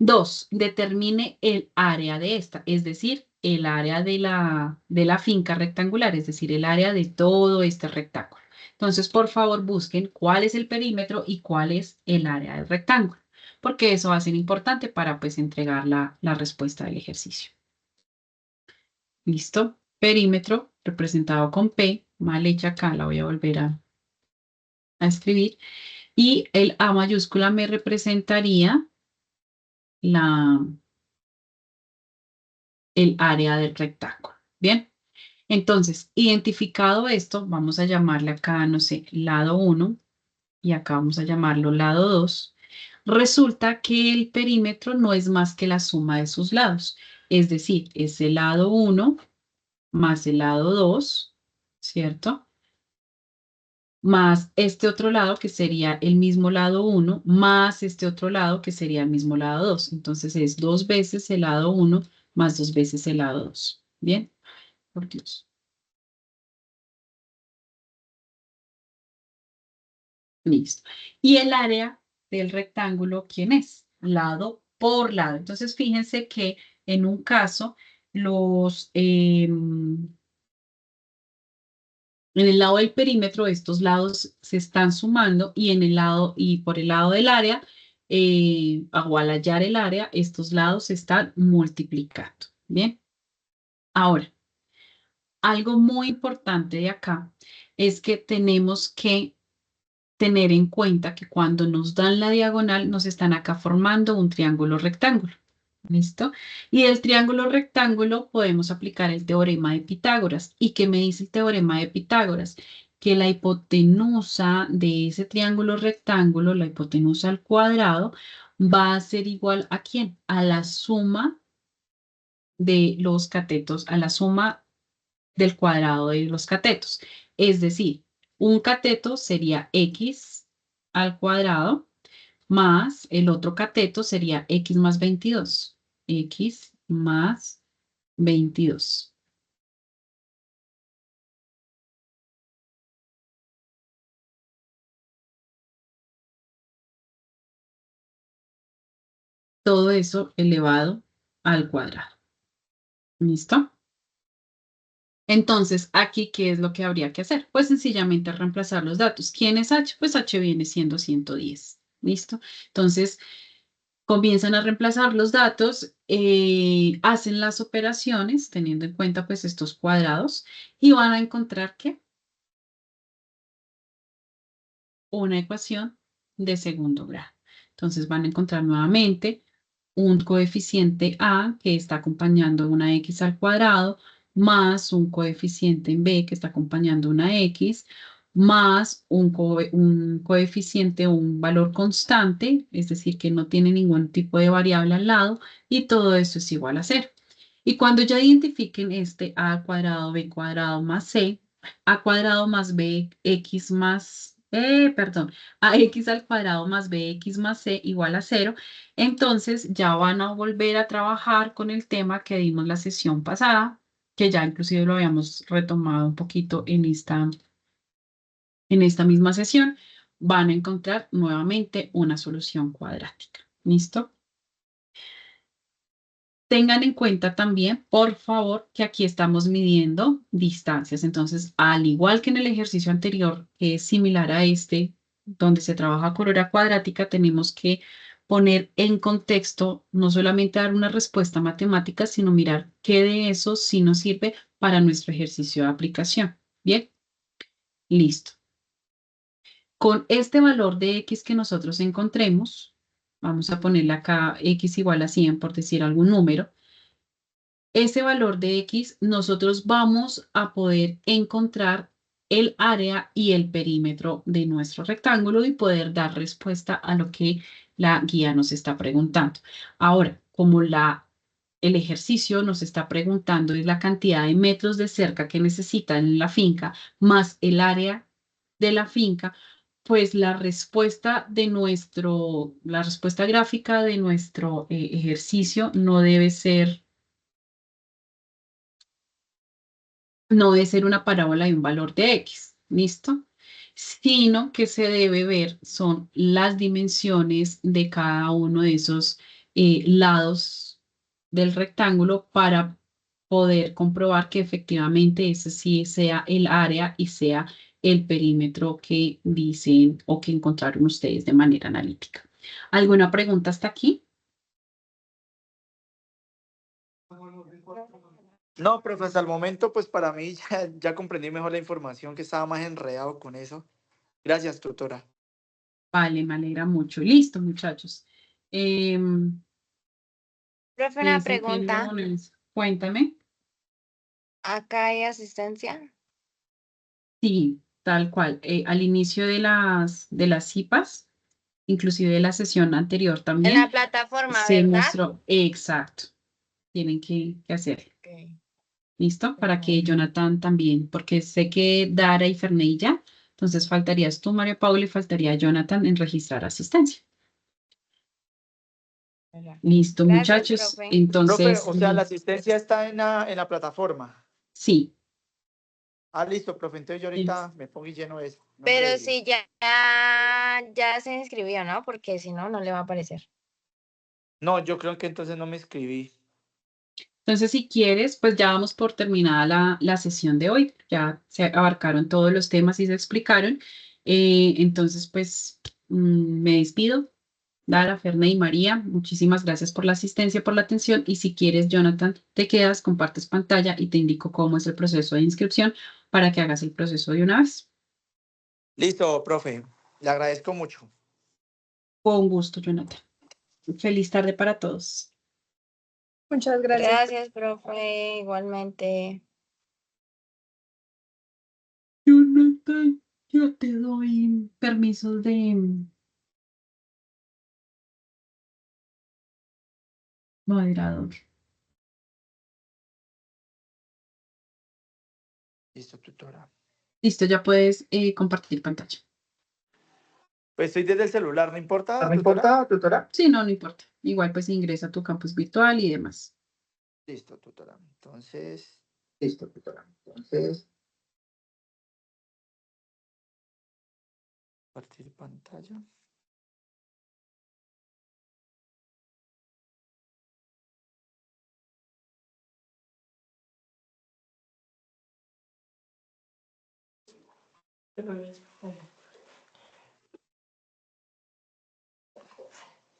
2. Determine el área de esta, es decir, el área de la finca rectangular, es decir, el área de todo este rectángulo. Entonces, por favor, busquen cuál es el perímetro y cuál es el área del rectángulo, porque eso va a ser importante para, pues, entregar la respuesta del ejercicio. ¿Listo? Perímetro representado con P, mal hecha acá, la voy a volver a escribir. Y el A mayúscula me representaría el área del rectángulo. Bien, entonces, identificado esto, vamos a llamarle acá, no sé, lado 1 y acá vamos a llamarlo lado 2. Resulta que el perímetro no es más que la suma de sus lados, es decir, es el lado 1 más el lado 2, ¿cierto? Más este otro lado que sería el mismo lado 1, más este otro lado que sería el mismo lado 2. Entonces es 2 veces el lado 1 más 2 veces el lado 2. ¿Bien? Por Dios. Listo. Y el área del rectángulo, ¿quién es? Lado por lado. Entonces fíjense que en un caso en el lado del perímetro, estos lados se están sumando y por el lado del área, o al hallar el área, estos lados se están multiplicando. Bien. Ahora, algo muy importante de acá es que tenemos que tener en cuenta que cuando nos dan la diagonal, nos están acá formando un triángulo rectángulo. ¿Listo? Y del triángulo rectángulo podemos aplicar el teorema de Pitágoras. ¿Y qué me dice el teorema de Pitágoras? Que la hipotenusa de ese triángulo rectángulo, la hipotenusa al cuadrado, va a ser igual ¿a quién? A la suma de los catetos, a la suma del cuadrado de los catetos. Es decir, un cateto sería x al cuadrado más el otro cateto sería x más 22. X más 22. Todo eso elevado al cuadrado. ¿Listo? Entonces, aquí, ¿qué es lo que habría que hacer? Pues sencillamente reemplazar los datos. ¿Quién es h? Pues h viene siendo 110. ¿Listo? Entonces, comienzan a reemplazar los datos, hacen las operaciones teniendo en cuenta pues estos cuadrados y van a encontrar que una ecuación de segundo grado. Entonces van a encontrar nuevamente un coeficiente A que está acompañando una X al cuadrado, más un coeficiente en B que está acompañando una X, más un coeficiente, un valor constante, es decir, que no tiene ningún tipo de variable al lado, y todo eso es igual a 0. Y cuando ya identifiquen este a al cuadrado, b cuadrado más c, a cuadrado más bx más, perdón, a x al cuadrado más bx más c igual a 0, entonces ya van a volver a trabajar con el tema que dimos la sesión pasada, que ya inclusive lo habíamos retomado un poquito en esta misma sesión. Van a encontrar nuevamente una solución cuadrática. ¿Listo? Tengan en cuenta también, por favor, que aquí estamos midiendo distancias. Entonces, al igual que en el ejercicio anterior, que es similar a este, donde se trabaja con hora cuadrática, tenemos que poner en contexto, no solamente dar una respuesta matemática, sino mirar qué de eso sí nos sirve para nuestro ejercicio de aplicación. Bien, listo. Con este valor de x que nosotros encontremos, vamos a ponerle acá x igual a 100 por decir algún número. Ese valor de x, nosotros vamos a poder encontrar el área y el perímetro de nuestro rectángulo y poder dar respuesta a lo que la guía nos está preguntando. Ahora, como el ejercicio nos está preguntando es la cantidad de metros de cerca que necesitan en la finca más el área de la finca, pues la respuesta gráfica de nuestro ejercicio no debe ser una parábola de un valor de x, ¿listo? Sino que se debe ver son las dimensiones de cada uno de esos lados del rectángulo para poder comprobar que efectivamente ese sí sea el área y sea el perímetro que dicen o que encontraron ustedes de manera analítica. ¿Alguna pregunta hasta aquí? No, profe, hasta el momento, pues para mí ya comprendí mejor la información, que estaba más enredado con eso. Gracias, tutora. Vale, me alegra mucho. Listo, muchachos. Profe, una Si tienen pregunta. alguna, cuéntame. ¿Acá hay asistencia? Sí, tal cual. Al inicio de las CIPAS, inclusive de la sesión anterior En la también, plataforma, se ¿verdad? mostró exacto. Tienen que hacerlo. Ok. ¿Listo? Para que Bueno. Jonathan también, porque sé que Dara y Ferney ya, entonces faltarías tú, María Paula, y faltaría Jonathan en registrar asistencia. Listo, Gracias, muchachos. profe. Profe, Entonces, o sea, la asistencia está en la plataforma. sí. Ah, listo, profe. Entonces yo ahorita me pongo y lleno eso. Nombre de Pero Dios. sí, ya se inscribió, ¿no? Porque si no, no le va a aparecer. No, yo creo que entonces no me escribí. Entonces, si quieres, pues ya vamos por terminada la sesión de hoy. Ya se abarcaron todos los temas y se explicaron. Entonces, pues me despido. Dara, Ferné y María, muchísimas gracias por la asistencia, por la atención. Y si quieres, Jonathan, te quedas, compartes pantalla y te indico cómo es el proceso de inscripción para que hagas el proceso de una vez. Listo, profe. Le agradezco mucho. Con gusto, Jonathan. Feliz tarde para todos. Muchas gracias. Gracias, profe. Igualmente. Jonathan, yo te doy permiso de moderador. Listo, tutora. Listo, ya puedes compartir pantalla. Pues estoy desde el celular, ¿no importa, ¿No tutora? importa, tutora? Sí, no, no importa. Igual pues ingresa a tu campus virtual y demás. Listo, tutora. Entonces, Listo, tutora. Entonces, compartir pantalla.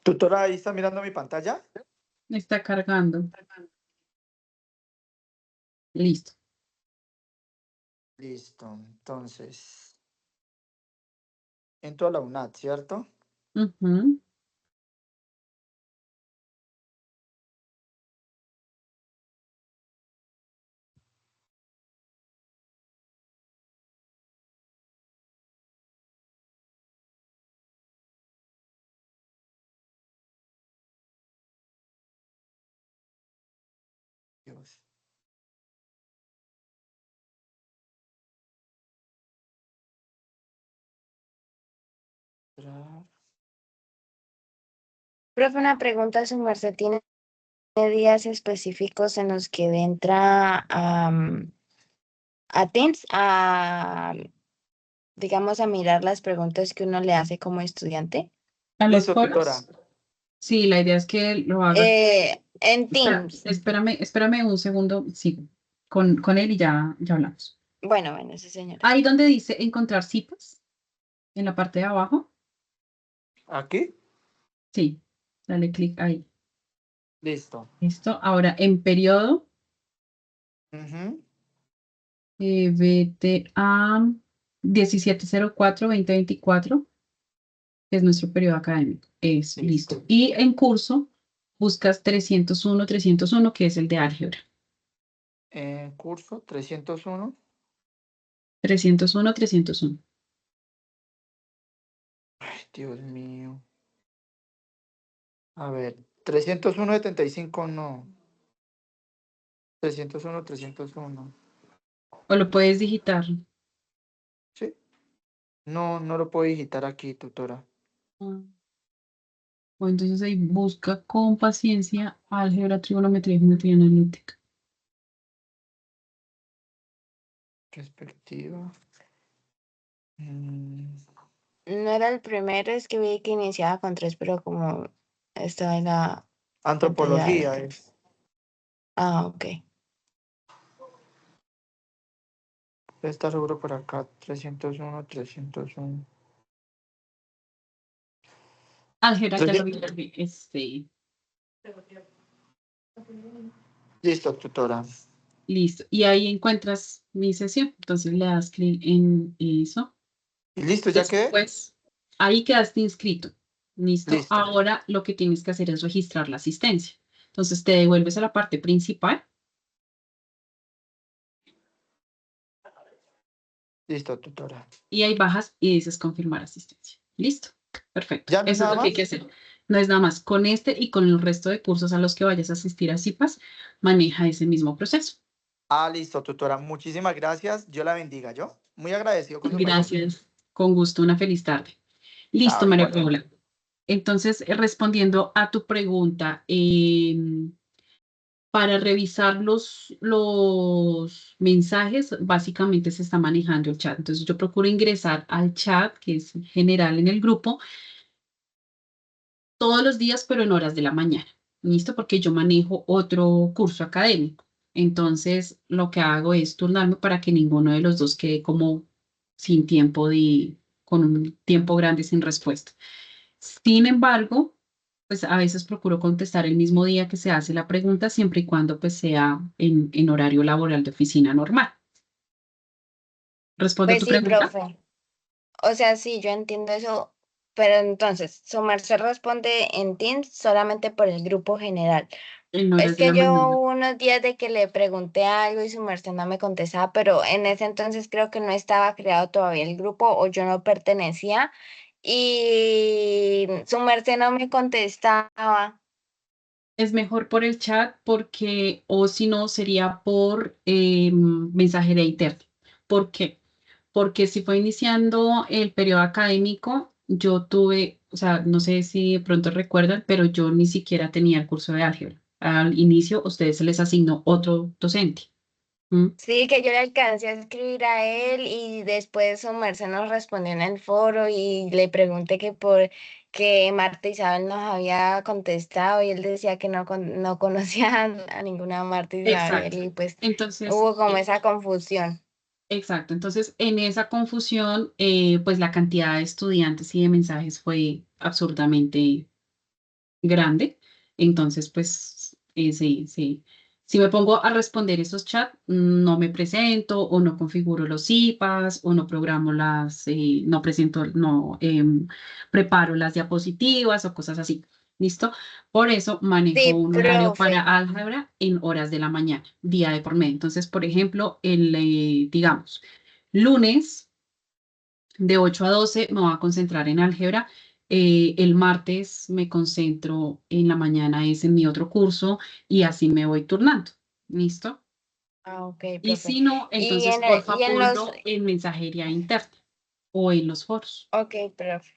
Tutora, ahí está mirando mi pantalla. Está cargando. Listo. Listo. Entonces, entro a la UNAD, ¿cierto? Ujú. Dios. Esperar. Profe, una pregunta, su merced tiene días específicos en los que entra a Teams digamos, a mirar las preguntas que uno le hace como estudiante. ¿A los Listo, tutora. foros? Sí, la idea es que lo hagas. En Espera, Teams. espérame un segundo, sí, con él y ya hablamos. Bueno, sí, señora. Ahí donde dice encontrar citas, en la parte de abajo, ¿Aquí? sí, dale clic ahí. Listo. Listo. Ahora, en periodo, Ujú. vete a 1704-2024, que es nuestro periodo académico. Es Listo. listo. Y en curso, buscas 301, que es el de álgebra. Curso 301. 301. Ay, Dios mío. A ver, 301.75 no. 301. O lo puedes digitar. Sí. No, no lo puedo digitar aquí, tutora. Ah. O entonces ahí busca con paciencia álgebra, trigonometría y geometría analítica. Perspectiva. No era el primero, es que vi que iniciaba con 3, pero como estaba en la Antropología pantalla. es. Ok. Está seguro por acá. 301. Álgebra, ya lo vi. Listo, tutora. Listo. Y ahí encuentras mi sesión. Entonces le das clic en eso. Y listo, ¿ya quedé? Después, ahí quedaste inscrito. ¿Listo? Listo. Ahora lo que tienes que hacer es registrar la asistencia. Entonces te devuelves a la parte principal. Listo, tutora. Y ahí bajas y dices confirmar asistencia. Listo. Perfecto. ¿Ya no es Eso es nada lo que hay que más? hacer. No es nada más. Con este y con el resto de cursos a los que vayas a asistir a CIPAS, maneja ese mismo proceso. Listo, tutora. Muchísimas gracias. Dios la bendiga. Yo muy agradecido con su pregunta. Gracias. Con gusto. Una feliz tarde. Listo, Chao, María igualmente. Paula. Entonces, respondiendo a tu pregunta, para revisar los mensajes, básicamente se está manejando el chat. Entonces, yo procuro ingresar al chat, que es general en el grupo, todos los días, pero en horas de la mañana. ¿Listo? Porque yo manejo otro curso académico. Entonces, lo que hago es turnarme para que ninguno de los dos quede como sin tiempo con un tiempo grande sin respuesta. Sin embargo, pues a veces procuro contestar el mismo día que se hace la pregunta, siempre y cuando pues sea en horario laboral de oficina normal. ¿Respondo a Pues tu sí, pregunta? profe. O sea, sí, yo entiendo eso, pero entonces, su merced responde en Teams solamente por el grupo general. En Es horas de que la yo mañana. hubo unos días de que le pregunté algo y su merced no me contestaba, pero en ese entonces creo que no estaba creado todavía el grupo o yo no pertenecía y su merced no me contestaba. Es mejor por el chat porque, o si no, sería por mensajería interna. ¿Por qué? Porque si fue iniciando el periodo académico, yo tuve, o sea, no sé si de pronto recuerdan, pero yo ni siquiera tenía el curso de álgebra. Al inicio, a ustedes se les asignó otro docente. ¿Mm? Sí, que yo le alcancé a escribir a él y después su merced nos respondió en el foro y le pregunté que por qué Marta Isabel nos había contestado y él decía que no conocía a ninguna Marta Isabel Exacto. y pues Entonces, hubo como esa confusión. exacto. Entonces, en esa confusión, pues la cantidad de estudiantes y de mensajes fue absurdamente grande. Entonces, pues, sí, sí. Si me pongo a responder esos chats, no me presento o no configuro los IPAs o no programo no presento, no preparo las diapositivas o cosas así. ¿Listo? Por eso manejo Sí, un horario para profe. álgebra en horas de la mañana, día de por medio. Entonces, por ejemplo, digamos, lunes de 8 a 12 me voy a concentrar en álgebra. El martes me concentro en la mañana, es en mi otro curso y así me voy turnando. ¿Listo? Ok, Y profe. si no, Y entonces y porfa en los, ponlo en mensajería interna o en los foros. ok, profe.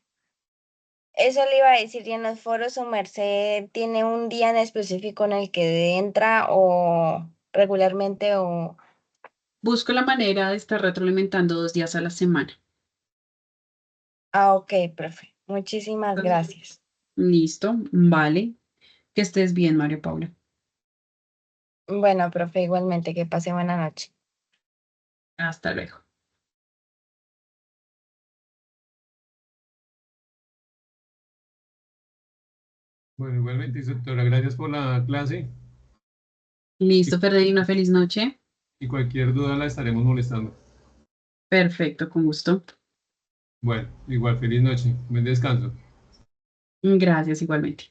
Eso le iba a decir, y en los foros su merced tiene un día en específico en el que entra o regularmente o... Busco la manera de estar retroalimentando 2 días a la semana. Ah, ok, profe. Muchísimas gracias. Listo, vale. Que estés bien, María Paula. Bueno, profe, igualmente, que pase buena noche. Hasta luego. Bueno, igualmente, doctora, gracias por la clase Listo, Ferdinand, una feliz noche. y cualquier duda la estaremos molestando. Perfecto, con gusto. Bueno, igual, feliz noche, buen descanso. Gracias, igualmente.